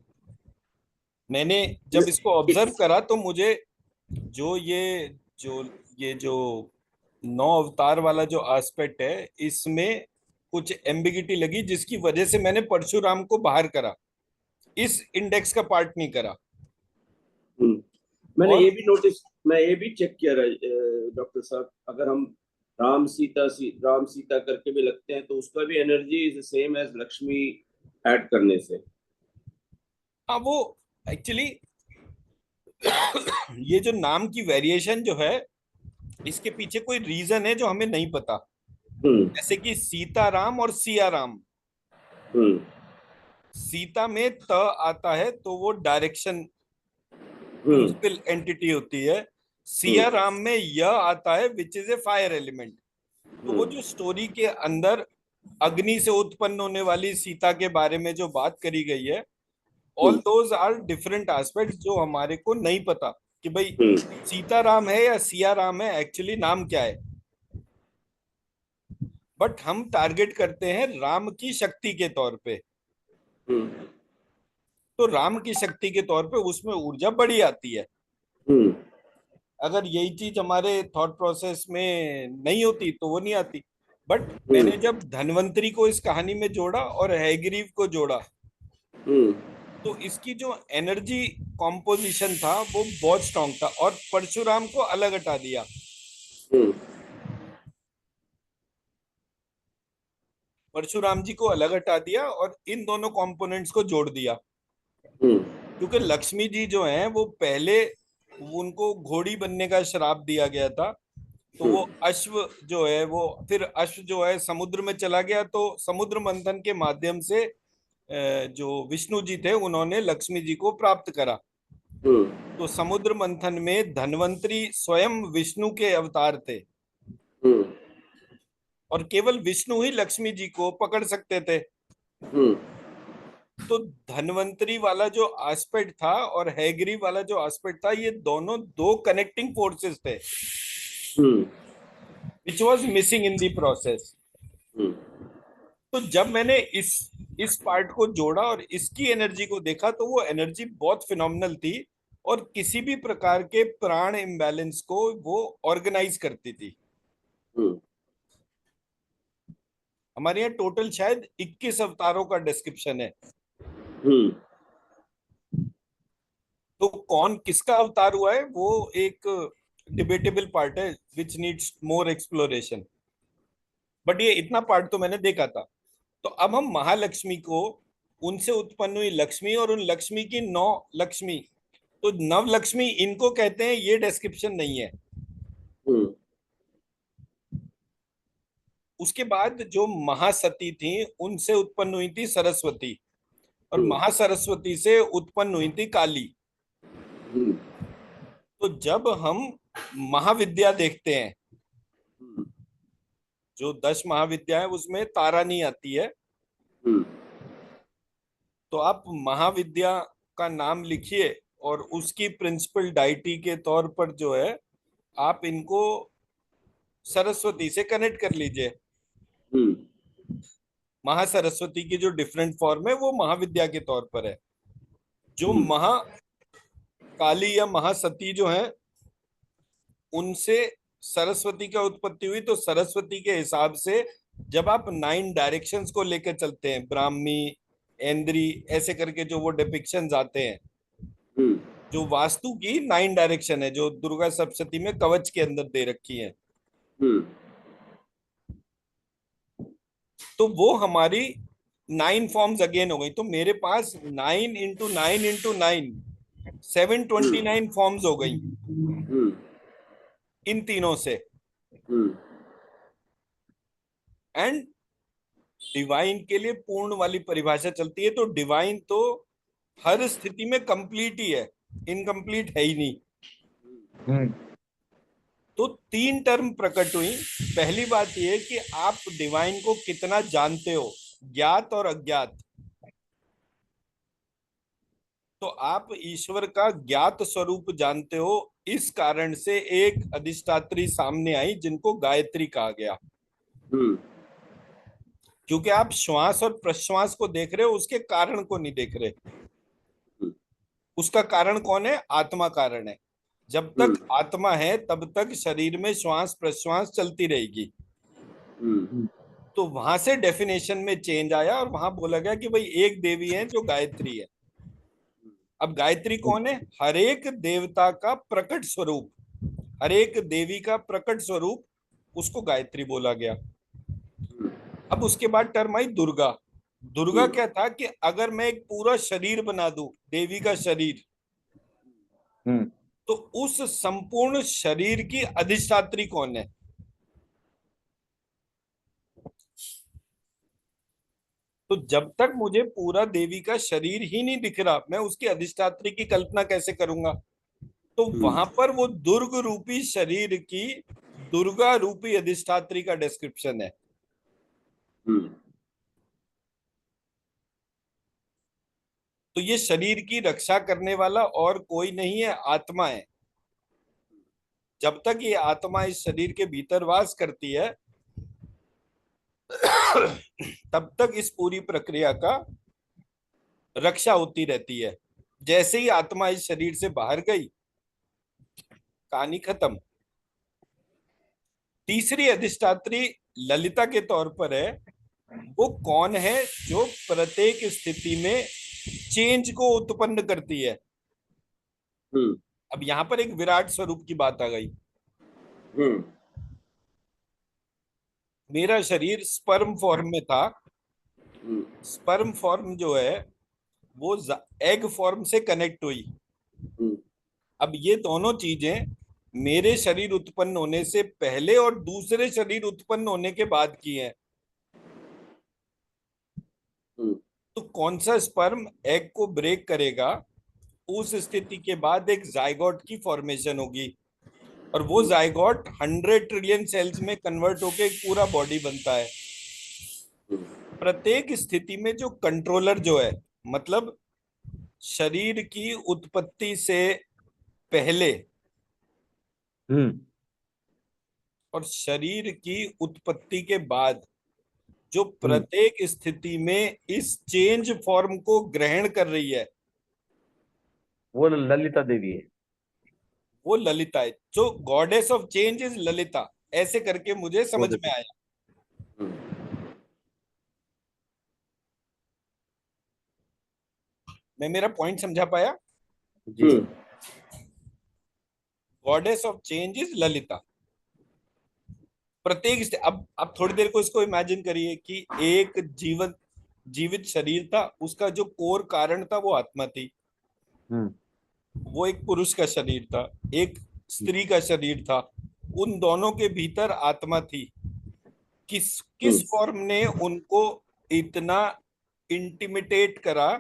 [SPEAKER 1] मैंने जब इसको ऑब्जर्व करा तो मुझे जो ये जो ये जो 9 अवतार वाला जो एस्पेक्ट है, इसमें कुछ एम्बिगिटी लगी, जिसकी वजह से मैंने परशुराम को बाहर करा, इस इंडेक्स का पार्ट नहीं करा।
[SPEAKER 3] मैंने
[SPEAKER 1] और
[SPEAKER 3] ये भी नोटिस, मैं ये भी चेक किया डॉक्टर साहब, अगर हम राम सीता करके भी लगते हैं तो उसका भी energy is same as Lakshmi add करने से।
[SPEAKER 1] हाँ, वो एक्चुअली ये जो नाम की वेरिएशन जो है, इसके पीछे कोई रीजन है जो हमें नहीं पता।
[SPEAKER 3] हम्म
[SPEAKER 1] जैसे कि सीताराम और सियाराम,
[SPEAKER 3] हम्म
[SPEAKER 1] सीता में त आता है तो वो डायरेक्शन
[SPEAKER 3] हम्म
[SPEAKER 1] प्रिंसिपल एंटिटी होती है,
[SPEAKER 3] हम्म
[SPEAKER 1] सियाराम में य आता है which is a fire element. तो वो
[SPEAKER 3] हम्म
[SPEAKER 1] जो स्टोरी के अंदर अग्नि से उत्पन्न होने वाली सीता के बारे में जो बात करी गई है, all
[SPEAKER 3] hmm
[SPEAKER 1] those are different aspect जो हमारे को नहीं पता कि भाई
[SPEAKER 3] हम्म
[SPEAKER 1] सीताराम है या सियाराम है, एक्चुअली नाम क्या है। बट हम टारगेट करते हैं राम की शक्ति के तौर पे।
[SPEAKER 3] हम्म
[SPEAKER 1] तो राम की शक्ति के तौर पे उसमें ऊर्जा बड़ी आती है।
[SPEAKER 3] हम्म
[SPEAKER 1] अगर यही चीज हमारे थॉट प्रोसेस में नहीं होती तो वो नहीं आती। बट
[SPEAKER 3] हम्म
[SPEAKER 1] मैंने जब धन्वंतरी को इस कहानी में जोड़ा और हैग्रीव को जोड़ा,
[SPEAKER 3] हम्म
[SPEAKER 1] तो इसकी जो एनर्जी कॉम्पोजिशन था वो बहुत स्ट्रांग था, और परशुराम को अलग हटा दिया।
[SPEAKER 3] हम्म
[SPEAKER 1] परशुराम जी को अलग हटा दिया और इन दोनों कंपोनेंट्स को जोड़ दिया।
[SPEAKER 3] हम्म
[SPEAKER 1] क्योंकि लक्ष्मी जी जो हैं वो पहले, उनको घोड़ी बनने का श्राप दिया गया था, तो वो अश्व जो है वो, फिर अश्व जो है समुद्र में चला गया, तो समुद्र मंथन के माध्यम से जो विष्णु जी थे उन्होंने लक्ष्मी जी को प्राप्त करा। तो समुद्र मंथन में धन्वंतरी स्वयं विष्णु के अवतार थे,
[SPEAKER 3] हम्म
[SPEAKER 1] और केवल विष्णु ही लक्ष्मी जी को पकड़ सकते थे।
[SPEAKER 3] हम्म
[SPEAKER 1] तो धन्वंतरी वाला जो एस्पेक्ट था और हैग्री वाला जो एस्पेक्ट था, ये दोनों दो कनेक्टिंग फोर्सेस थे,
[SPEAKER 3] hmm
[SPEAKER 1] which was missing in the process.
[SPEAKER 3] Hmm
[SPEAKER 1] तो जब मैंने इस पार्ट को जोड़ा और इसकी एनर्जी को देखा, तो वो एनर्जी बहुत फिनोमिनल थी, और किसी भी प्रकार के प्राण इम्बैलेंस को वो ऑर्गेनाइज करती थी।
[SPEAKER 3] हम्म
[SPEAKER 1] हमारे यहाँ टोटल शायद 21 अवतारों का डिस्क्रिप्शन है।
[SPEAKER 3] हम्म
[SPEAKER 1] तो कौन किसका अवतार हुआ है वो एक डिबेटेबल पार्ट है, which needs more exploration. But ये इतना पार्ट तो मैंने देखा था। तो अब हम महालक्ष्मी को, उनसे उत्पन्न हुई लक्ष्मी और उन लक्ष्मी की 9 लक्ष्मी, तो नवलक्ष्मी इनको कहते हैं, ये डिस्क्रिप्शन नहीं है।
[SPEAKER 3] हम्म
[SPEAKER 1] उसके बाद जो महासती थी, उनसे उत्पन्न हुई थी सरस्वती, और
[SPEAKER 3] हम्म
[SPEAKER 1] महासरस्वती से उत्पन्न हुई थी काली।
[SPEAKER 3] हम्म
[SPEAKER 1] तो जब हम महाविद्या देखते हैं, जो 10 महाविद्या है उसमें तारा नहीं आती है,
[SPEAKER 3] हम्म
[SPEAKER 1] तो आप महाविद्या का नाम लिखिए और उसकी प्रिंसिपल डाइटी के तौर पर जो है, आप इनको सरस्वती से कनेक्ट कर लीजिए।
[SPEAKER 3] हम्म
[SPEAKER 1] महासरस्वती की जो डिफरेंट फॉर्म है वो महाविद्या के तौर पर है। जो महाकाली या महासती जो है, उनसे सरस्वती का उत्पत्ति हुई, तो सरस्वती के हिसाब से जब आप 9 डायरेक्शंस को लेकर चलते हैं, ब्राह्मी, ऐन्द्री, ऐसे करके जो वो डिपिक्शंस आते हैं,
[SPEAKER 3] हम्म
[SPEAKER 1] जो वास्तु की 9 डायरेक्शन है, जो दुर्गा सप्तशती में कवच के अंदर दे रखी है,
[SPEAKER 3] हम्म
[SPEAKER 1] तो वो हमारी 9 फॉर्म्स अगेन हो गई। तो मेरे पास 9 × 9 × 9 729 फॉर्म्स हो गई
[SPEAKER 3] हम्म
[SPEAKER 1] इन तीनों से।
[SPEAKER 3] हम्म
[SPEAKER 1] एंड डिवाइन के लिए पूर्ण वाली परिभाषा चलती है, तो डिवाइन तो हर स्थिति में कंप्लीट ही है, इनकम्प्लीट है ही नहीं।
[SPEAKER 2] हम्म
[SPEAKER 1] तो 3 टर्म प्रकट हुई। पहली बात यह कि आप डिवाइन को कितना जानते हो, ज्ञात और अज्ञात। तो आप ईश्वर का ज्ञात स्वरूप जानते हो, इस कारण से एक अधिष्ठात्री सामने आई जिनको गायत्री कहा गया।
[SPEAKER 3] हम्म
[SPEAKER 1] क्योंकि आप श्वास और प्रश्वास को देख रहे हो, उसके कारण को नहीं देख रहे। उसका कारण कौन है? आत्मा कारण है। जब
[SPEAKER 3] हम्म,
[SPEAKER 1] तक आत्मा है तब तक शरीर में श्वास प्रश्वास चलती रहेगी।
[SPEAKER 3] हम्म,
[SPEAKER 1] तो वहां से डेफिनेशन में चेंज आया और वहां बोला गया कि भाई एक देवी है जो गायत्री है। अब गायत्री कौन है? हर एक देवता का प्रकट स्वरूप, हर एक देवी का प्रकट स्वरूप, उसको गायत्री बोला गया।
[SPEAKER 3] हम्म,
[SPEAKER 1] अब उसके बाद टर्म आई दुर्गा। दुर्गा
[SPEAKER 3] हम्म,
[SPEAKER 1] क्या था कि अगर मैं एक पूरा शरीर बना दूं, देवी का शरीर,
[SPEAKER 2] हम्म।
[SPEAKER 1] तो उस संपूर्ण शरीर की अधिष्ठात्री कौन है? तो जब तक मुझे पूरा देवी का शरीर ही नहीं दिख रहा, मैं उसकी अधिष्ठात्री की कल्पना कैसे करूंगा? तो
[SPEAKER 3] हम्म,
[SPEAKER 1] वहां पर वो दुर्ग रूपी शरीर की दुर्गा रूपी अधिष्ठात्री का डिस्क्रिप्शन है।
[SPEAKER 3] हम्म,
[SPEAKER 1] तो ये शरीर की रक्षा करने वाला और कोई नहीं है, आत्मा है। जब तक ये आत्मा इस शरीर के भीतर वास करती है तब तक इस पूरी प्रक्रिया का रक्षा होती रहती है। जैसे ही आत्मा इस शरीर से बाहर गई, कहानी खत्म। तीसरी अधिष्ठात्री ललिता के तौर पर है। वो कौन है? जो प्रत्येक स्थिति में चेंज को उत्पन्न करती है।
[SPEAKER 3] हम्म,
[SPEAKER 1] अब यहां पर एक विराट स्वरूप की बात आ गई।
[SPEAKER 3] हम्म,
[SPEAKER 1] मेरा शरीर स्पर्म फॉर्म में था।
[SPEAKER 3] हम्म,
[SPEAKER 1] स्पर्म फॉर्म जो है वो एग फॉर्म से कनेक्ट हुई।
[SPEAKER 3] हम्म,
[SPEAKER 1] अब ये दोनों चीजें मेरे शरीर उत्पन्न होने से पहले और दूसरे शरीर उत्पन्न होने के बाद की हैं।
[SPEAKER 3] हम्म,
[SPEAKER 1] तो कौन सा स्पर्म एग को ब्रेक करेगा? उस स्थिति के बाद एक जाइगोट की फॉर्मेशन होगी और वो
[SPEAKER 3] हम्म,
[SPEAKER 1] जाइगोट 100 ट्रिलियन सेल्स में कन्वर्ट होकर एक पूरा बॉडी बनता है।
[SPEAKER 3] हम्म,
[SPEAKER 1] प्रत्येक स्थिति में जो कंट्रोलर जो है, मतलब शरीर की उत्पत्ति से पहले
[SPEAKER 2] हम्म।
[SPEAKER 1] और शरीर की उत्पत्ति के बाद, जो
[SPEAKER 2] हम्म।
[SPEAKER 1] प्रत्येक स्थिति में इस चेंज फॉर्म को ग्रहण कर रही है,
[SPEAKER 2] वो ललिता देवी है।
[SPEAKER 1] वो ललिता है। जो goddess of change is Lalita, ऐसे करके मुझे
[SPEAKER 2] वो
[SPEAKER 1] समझ में
[SPEAKER 2] देखो।
[SPEAKER 1] आया।
[SPEAKER 3] हम्म,
[SPEAKER 1] मैं मेरा पॉइंट समझा पाया?
[SPEAKER 2] जी जी।
[SPEAKER 3] Hmm,
[SPEAKER 1] goddess of change is Lalita. प्रत्येक अब थोड़ी देर को इसको इमेजिन करिए कि एक जीवित शरीर था, उसका जो कोर कारण था वो आत्मा थी।
[SPEAKER 2] हम्म।
[SPEAKER 1] वो एक पुरुष का शरीर था, एक
[SPEAKER 2] हम्म।
[SPEAKER 1] स्त्री का शरीर था। उन दोनों के भीतर आत्मा थी। किस किस
[SPEAKER 3] हम्म,
[SPEAKER 1] फॉर्म ने उनको इतना इंटिमिटेट करा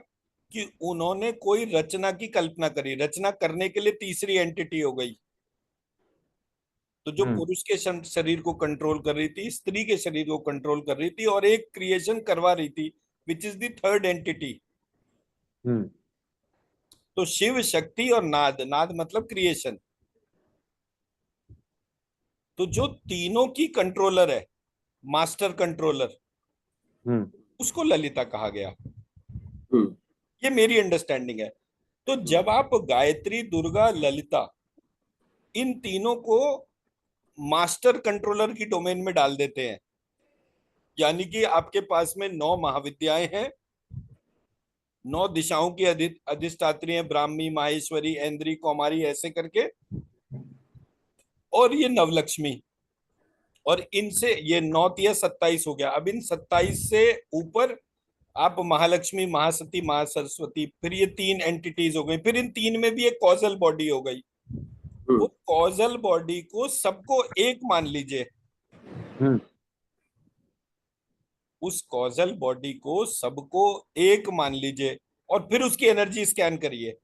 [SPEAKER 1] कि उन्होंने कोई रचना की कल्पना करी? रचना करने के लिए तीसरी एंटिटी हो गई। तो जो
[SPEAKER 2] हम्म।
[SPEAKER 1] पुरुष के शरीर को कंट्रोल कर रही थी, स्त्री के शरीर को कंट्रोल कर रही थी और एक क्रिएशन करवा रही थी, which is the third entity.
[SPEAKER 2] Hmm.
[SPEAKER 1] तो शिव शक्ति और नाद, नाद मतलब क्रिएशन। तो जो तीनों की कंट्रोलर है, मास्टर कंट्रोलर,
[SPEAKER 2] हम्म।
[SPEAKER 1] उसको ललिता कहा गया।
[SPEAKER 3] हम्म,
[SPEAKER 1] ये मेरी अंडरस्टैंडिंग है। तो जब आप गायत्री, दुर्गा, ललिता, इन तीनों को मास्टर कंट्रोलर की डोमेन में डाल देते हैं, यानी कि आपके पास में 9 महाविद्याएं हैं, 9 दिशाओं की अधिष्ठात्री हैं, ब्राह्मी, माहेश्वरी, ऐन्द्री, कौमारी, ऐसे करके, और ये नवलक्ष्मी। और इनसे ये 9 या 27 हो गया। अब इन 27 से ऊपर आप महालक्ष्मी, महासती, महासरस्वती, फिर ये 3 एंटिटीज हो गई। फिर इन तीन में भी एक कॉजल बॉडी हो गई। वो
[SPEAKER 3] हम्म,
[SPEAKER 1] कॉजल बॉडी को सबको एक मान लीजिए।
[SPEAKER 2] हम्म।
[SPEAKER 1] उस कॉजल बॉडी को सबको एक मान लीजिए और फिर उसकी एनर्जी स्कैन करिए।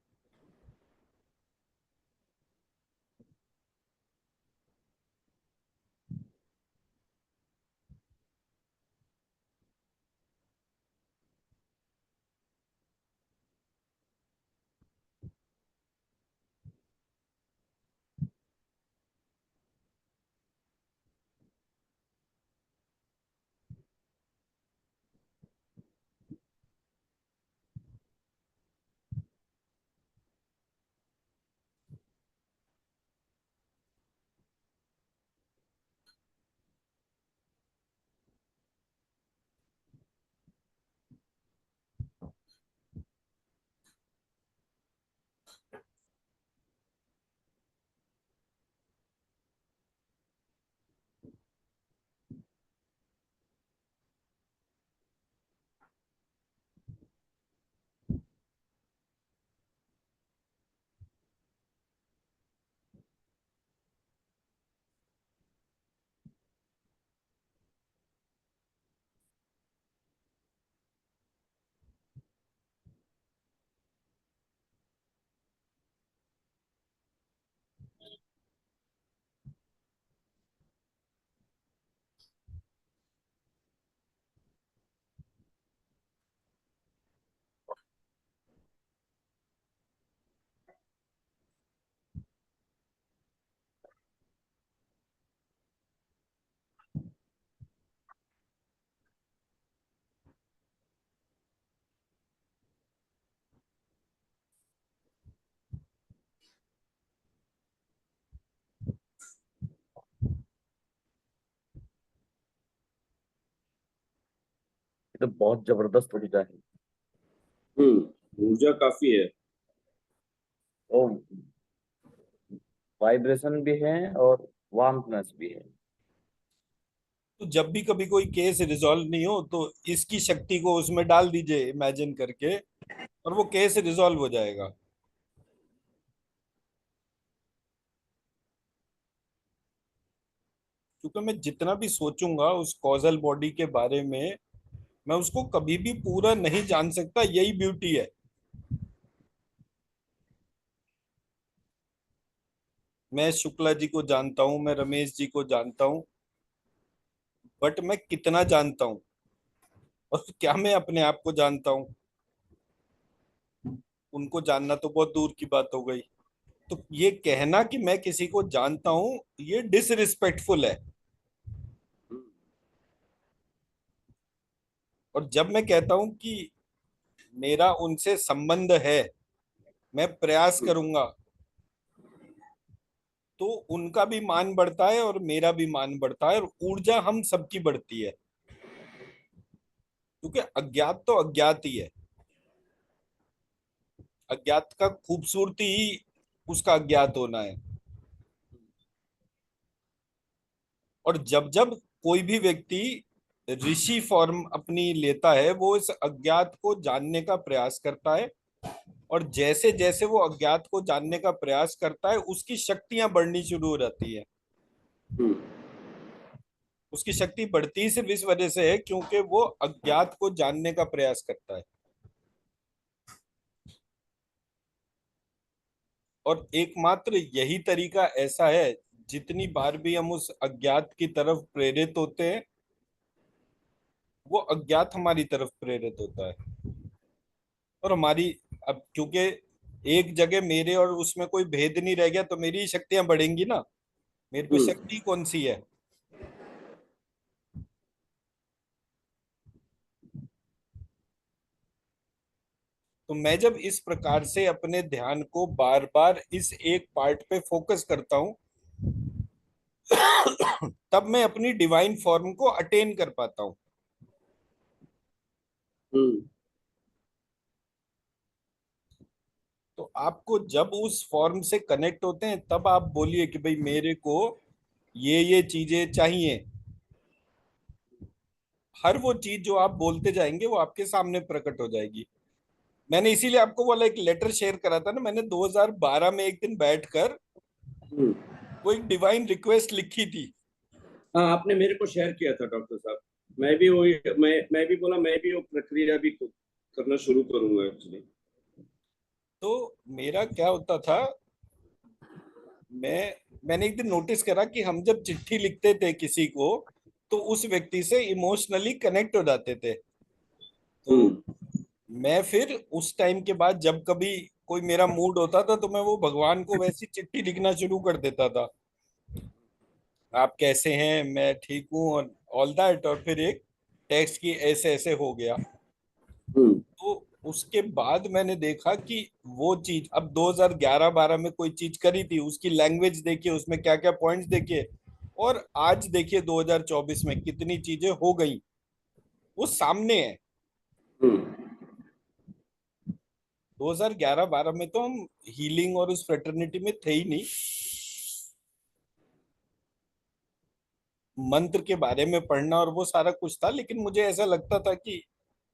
[SPEAKER 2] तो बहुत जबरदस्त ऊर्जा है।
[SPEAKER 3] ऊर्जा काफी है।
[SPEAKER 2] और वाइब्रेशन भी है और वार्मनेस भी है।
[SPEAKER 1] तो जब भी कभी कोई केस रिजॉल्व नहीं हो तो इसकी शक्ति को उसमें डाल दीजिए इमेजिन करके, और वो केस रिजॉल्व हो जाएगा। क्योंकि मैं जितना भी सोचूंगा उस कॉजल बॉडी के बारे में, मैं उसको कभी भी पूरा नहीं जान सकता, यही ब्यूटी है। मैं शुक्ला जी को जानता हूँ, मैं रमेश जी को जानता हूँ, बट मैं कितना जानता हूँ और क्या मैं अपने आप को जानता हूँ? उनको जानना तो बहुत दूर की बात हो गई। तो ये कहना कि मैं किसी को जानता हूँ, ये डिसरिस्पेक्टफुल है। और जब मैं कहता हूँ कि मेरा उनसे संबंध है, मैं प्रयास करूंगा, तो उनका भी मान बढ़ता है और मेरा भी मान बढ़ता है और ऊर्जा हम सबकी बढ़ती है। क्योंकि अज्ञात तो अज्ञात ही है। अज्ञात का खूबसूरती ही उसका अज्ञात होना है। और जब जब कोई भी व्यक्ति ऋषि फॉर्म अपनी लेता है, वो इस अज्ञात को जानने का प्रयास करता है। और जैसे जैसे वो अज्ञात को जानने का प्रयास करता है, उसकी शक्तियां बढ़नी शुरू हो जाती है।
[SPEAKER 3] हम्म
[SPEAKER 1] उसकी शक्ति बढ़ती ही सिर्फ इस वजह से है क्योंकि वो अज्ञात को जानने का प्रयास करता है। और एकमात्र यही तरीका ऐसा है, जितनी बार भी हम उस अज्ञात की तरफ प्रेरित होते हैं, वो अज्ञात हमारी तरफ प्रेरित होता है। और हमारी, अब क्योंकि एक जगह मेरे और उसमें कोई भेद नहीं रह गया, तो मेरी ही शक्तियां बढ़ेंगी ना। मेरे पे
[SPEAKER 3] हम्म
[SPEAKER 1] शक्ति कौन सी है? तो मैं जब इस प्रकार से अपने ध्यान को बार बार इस एक पार्ट पे फोकस करता हूं, तब मैं अपनी डिवाइन फॉर्म को अटेन कर पाता हूं।
[SPEAKER 3] हम्म
[SPEAKER 1] तो आपको जब उस फॉर्म से कनेक्ट होते हैं, तब आप बोलिए कि भाई मेरे को ये चीजें चाहिए। हर वो चीज जो आप बोलते जाएंगे वो आपके सामने प्रकट हो जाएगी। मैंने इसीलिए आपको वाला एक लेटर शेयर करा था ना, मैंने 2012 में एक दिन बैठकर
[SPEAKER 3] हम्म
[SPEAKER 1] वो एक डिवाइन रिक्वेस्ट लिखी थी।
[SPEAKER 3] हाँ, आपने मेरे को शेयर किया था डॉक्टर साहब। मैं भी वही, मैं भी बोला, मैं भी वो प्रक्रिया भी करना शुरू करूंगा एक्चुअली।
[SPEAKER 1] तो मेरा क्या होता था, मैंने एक दिन नोटिस करा कि हम जब चिट्ठी लिखते थे किसी को, तो उस व्यक्ति से इमोशनली कनेक्ट हो जाते थे। तो
[SPEAKER 3] हम्म
[SPEAKER 1] मैं फिर उस टाइम के बाद जब कभी कोई मेरा मूड होता था, तो मैं वो भगवान को वैसी चिट्ठी लिखना शुरू कर देता था। आप कैसे हैं, मैं ठीक हूँ, और ऑल दैट, और फिर एक टेक्स्ट की ऐसे ऐसे हो गया।
[SPEAKER 3] हम्म
[SPEAKER 1] तो उसके बाद मैंने देखा कि वो चीज अब 2011-12 में कोई चीज करी थी, उसकी लैंग्वेज देखिए, उसमें क्या क्या पॉइंट्स देखिए, और आज देखिए 2024 में कितनी चीजें हो गई, वो सामने है।
[SPEAKER 3] हम्म
[SPEAKER 1] 2011-12 में तो हम हीलिंग और उस फ्रेटर्निटी में थे ही नहीं। मंत्र के बारे में पढ़ना और वो सारा कुछ था, लेकिन मुझे ऐसा लगता था कि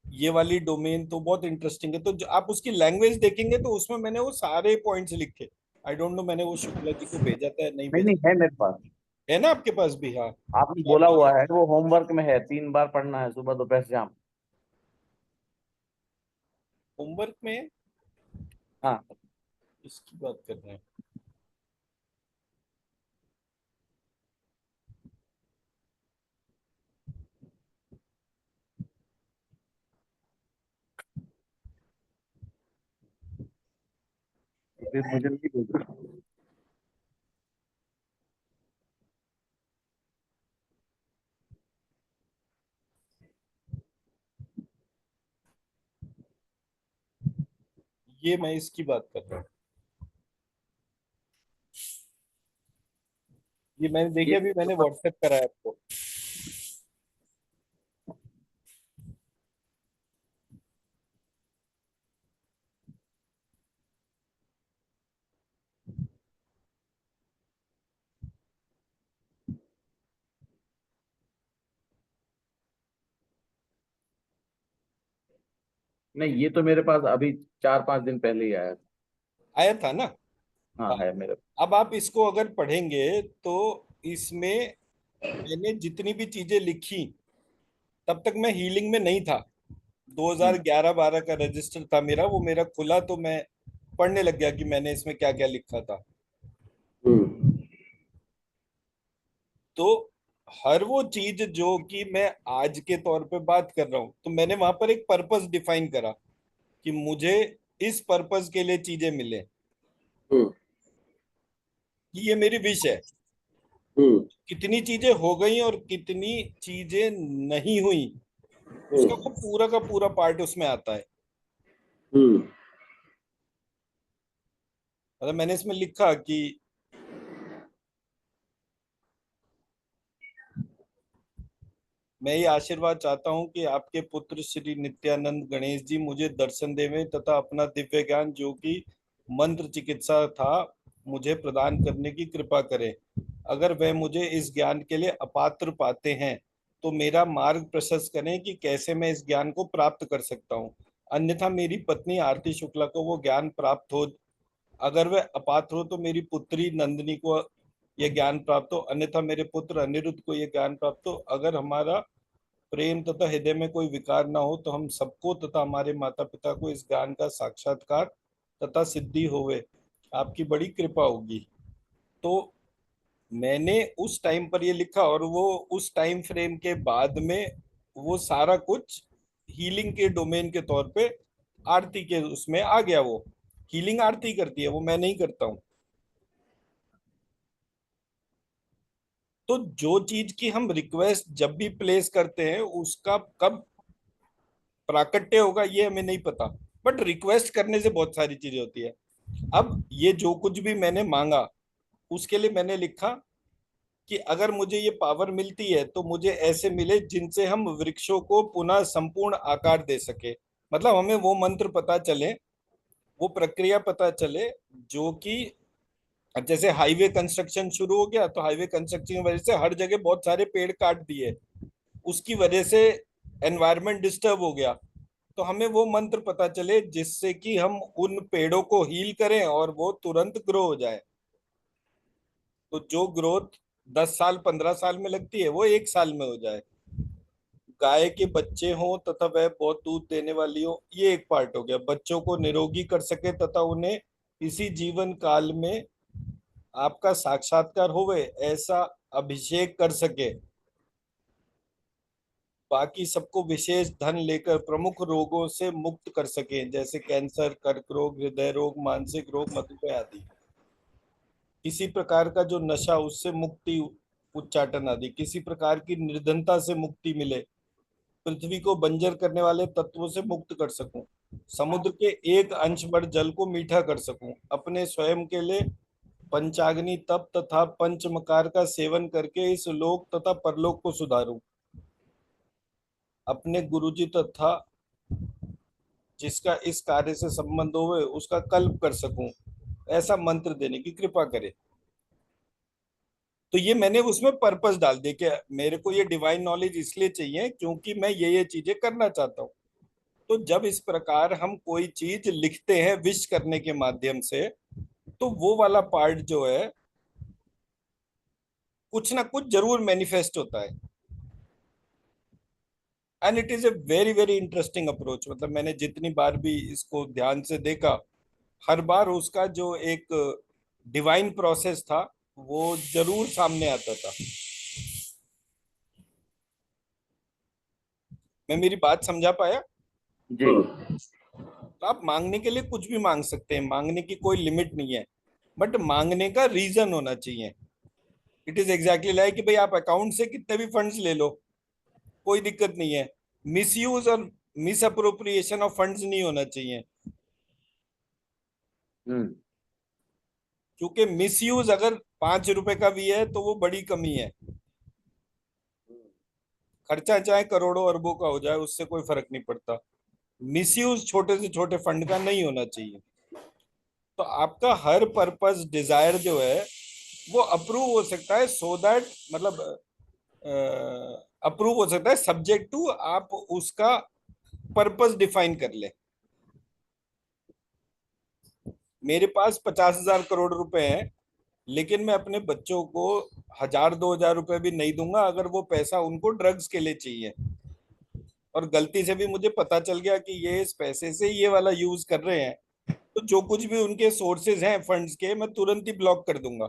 [SPEAKER 1] ये वाली डोमेन तो बहुत इंटरेस्टिंग है। तो आप उसकी लैंग्वेज देखेंगे तो उसमें मैंने वो सारे पॉइंट्स लिखे। आई डोंट नो मैंने वो शुक्ला जी को भेजा था या नहीं
[SPEAKER 2] नहीं नहीं,
[SPEAKER 1] भेजा।
[SPEAKER 2] है मेरे पास।
[SPEAKER 1] है ना आपके पास भी? हाँ,
[SPEAKER 2] आपने
[SPEAKER 1] आप
[SPEAKER 2] बोला
[SPEAKER 1] भी।
[SPEAKER 2] हुआ है, वो होमवर्क में है, 3 बार पढ़ना है, सुबह दोपहर शाम।
[SPEAKER 1] होमवर्क में
[SPEAKER 2] हाँ।
[SPEAKER 1] इसकी बात कर रहे हैं?
[SPEAKER 2] तो फिर मुझे नहीं भेजना।
[SPEAKER 1] ये मैं इसकी बात कर रहा हूँ। ये मैंने देखिए,
[SPEAKER 2] ये
[SPEAKER 1] अभी मैंने व्हाट्सएप करा है आपको।
[SPEAKER 2] नहीं, ये तो मेरे पास अभी 4-5 दिन पहले ही आया था।
[SPEAKER 1] आया था ना।
[SPEAKER 2] हाँ,
[SPEAKER 1] हाँ।
[SPEAKER 2] है मेरे।
[SPEAKER 1] अब आप इसको अगर पढ़ेंगे तो इसमें मैंने जितनी भी चीजें लिखी, तब तक मैं हीलिंग में नहीं था।
[SPEAKER 2] हम्म।
[SPEAKER 1] 2011-12 का रजिस्टर था मेरा, वो मेरा खुला तो मैं पढ़ने लग गया कि मैंने इसमें क्या क्या लिखा था।
[SPEAKER 3] हम्म।
[SPEAKER 1] तो हर वो चीज जो कि मैं आज के तौर पे बात कर रहा हूं, तो मैंने वहां पर एक पर्पस डिफाइन करा कि मुझे इस पर्पस के लिए चीजें मिले,
[SPEAKER 3] हम्म।
[SPEAKER 1] कि ये मेरी विश है।
[SPEAKER 3] हम्म।
[SPEAKER 1] कितनी चीजें हो गई और कितनी चीजें नहीं हुई, उसका
[SPEAKER 3] हम्म।
[SPEAKER 1] वो पूरा का पूरा पार्ट उसमें आता है।
[SPEAKER 3] हम्म।
[SPEAKER 1] मतलब मैंने इसमें लिखा कि मैं ये आशीर्वाद चाहता हूं कि आपके पुत्र श्री नित्यानंद गणेश जी मुझे दर्शन देवें तथा अपना दिव्य ज्ञान जो कि मंत्र चिकित्सा था मुझे प्रदान करने की कृपा करें। अगर वह मुझे इस ज्ञान के लिए अपात्र पाते हैं तो मेरा मार्ग प्रशस्त करें कि कैसे मैं इस ज्ञान को प्राप्त कर सकता हूँ। अन्यथा मेरी पत्नी आरती शुक्ला को वो ज्ञान प्राप्त हो, अगर वह अपात्र हो तो मेरी पुत्री नंदिनी को यह ज्ञान प्राप्त हो, अन्यथा मेरे पुत्र अनिरुद्ध को यह ज्ञान प्राप्त हो। अगर हमारा प्रेम तथा हृदय में कोई विकार ना हो तो हम सबको तथा हमारे माता पिता को इस ज्ञान का साक्षात्कार तथा सिद्धि होवे, आपकी बड़ी कृपा होगी। तो मैंने उस टाइम पर ये लिखा और वो उस टाइम फ्रेम के बाद में वो सारा कुछ हीलिंग के डोमेन के तौर पे आरती के उसमें आ गया। वो हीलिंग आरती करती है, वो मैं नहीं करता हूँ। तो जो चीज की हम रिक्वेस्ट जब भी प्लेस करते हैं उसका कब प्राकट्य होगा ये हमें नहीं पता, बट रिक्वेस्ट करने से बहुत सारी चीजें होती है। अब ये जो कुछ भी मैंने मांगा उसके लिए मैंने लिखा कि अगर मुझे ये पावर मिलती है तो मुझे ऐसे मिले जिनसे हम वृक्षों को पुनः संपूर्ण आकार दे सके। मतलब हमें वो मंत्र पता चले, वो प्रक्रिया पता चले जो कि जैसे हाईवे कंस्ट्रक्शन शुरू हो गया तो हाईवे कंस्ट्रक्शन की वजह से हर जगह बहुत सारे पेड़ काट दिए, उसकी वजह से एनवायरनमेंट डिस्टर्ब हो गया। तो हमें वो मंत्र पता चले जिससे कि हम उन पेड़ों को हील करें और वो तुरंत ग्रो हो जाए। तो जो ग्रोथ 10 साल 15 साल में लगती है वो 1 साल में हो जाए। गाय के बच्चे हों तथा वह बहुत दूध देने वाली हो, ये एक पार्ट हो गया। बच्चों को निरोगी कर सके तथा उन्हें इसी जीवन काल में आपका साक्षात्कार होवे ऐसा अभिषेक कर सके। बाकी सबको विशेष धन लेकर प्रमुख रोगों से मुक्त कर सके, जैसे कैंसर, कर्क रोग, हृदय रोग, मानसिक रोग, मधुमेह आदि। किसी प्रकार का जो नशा उससे मुक्ति, उच्चाटन आदि। किसी प्रकार की निर्धनता से मुक्ति मिले। पृथ्वी को बंजर करने वाले तत्वों से मुक्त कर सकूं। समुद्र के एक अंश भर जल को मीठा कर सकूं। अपने स्वयं के लिए पंचाग्नि तप तथा पंचमकार का सेवन करके इस लोक तथा परलोक को सुधारूं। अपने गुरुजी तथा जिसका इस कार्य से संबंध हो उसका कल्प कर सकूं, ऐसा मंत्र देने की कृपा करे। तो ये मैंने उसमें पर्पस डाल दिया कि मेरे को ये डिवाइन नॉलेज इसलिए चाहिए क्योंकि मैं ये चीजें करना चाहता हूँ। तो जब इस प्रकार हम कोई चीज लिखते हैं विश करने के माध्यम से, तो वो वाला पार्ट जो है कुछ ना कुछ जरूर मैनिफेस्ट होता है। And it is a very very interesting approach. मतलब मैंने जितनी बार भी इसको ध्यान से देखा, हर बार उसका जो एक डिवाइन प्रोसेस था वो जरूर सामने आता था। मैं मेरी बात समझा पाया?
[SPEAKER 2] जी।
[SPEAKER 1] तो आप मांगने के लिए कुछ भी मांग सकते हैं, मांगने की कोई लिमिट नहीं है, बट मांगने का रीजन होना चाहिए। इट इज एग्जैक्टली लाइक कि भाई आप अकाउंट से कितने भी फंड्स ले लो, कोई दिक्कत नहीं है। मिसयूज और मिस अप्रोप्रिएशन ऑफ फंड्स नहीं होना चाहिए।
[SPEAKER 2] हम्म।
[SPEAKER 1] क्योंकि मिसयूज अगर 5 रुपए का भी है तो वो बड़ी कमी है। खर्चा चाहे करोड़ों अरबों का हो जाए उससे कोई फर्क नहीं पड़ता। मिसयूज छोटे से छोटे फंड का नहीं होना चाहिए। तो आपका हर पर्पस डिजायर जो है वो अप्रूव हो सकता है, सो दैट मतलब अप्रूव हो सकता है सब्जेक्ट टू आप उसका पर्पस डिफाइन कर ले। मेरे पास 50,000 करोड़ रुपए हैं, लेकिन मैं अपने बच्चों को 1,000-2,000 रुपए भी नहीं दूंगा अगर वो पैसा उनको ड्रग्स के लिए चाहिए, और गलती से भी मुझे पता चल गया कि ये इस पैसे से ये वाला यूज कर रहे हैं, तो जो कुछ भी उनके सोर्सेज हैं फंड्स के, मैं तुरंत ही ब्लॉक कर दूंगा।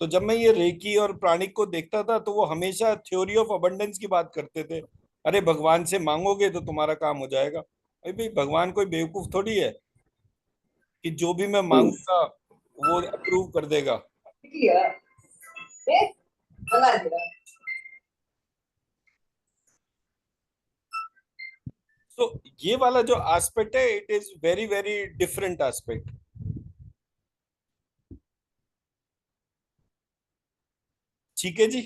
[SPEAKER 1] तो जब मैं ये रेकी और प्राणिक को देखता था तो वो हमेशा थ्योरी ऑफ अबंडेंस की बात करते थे। अरे भगवान से मांगोगे तो तुम्हारा काम हो जाएगा। अरे भाई, भगवान कोई बेवकूफ थोड़ी है कि जो भी मैं मांगूंगा वो अप्रूव कर देगा। तो ये वाला जो एस्पेक्ट है, it is very very different aspect. ठीक है जी।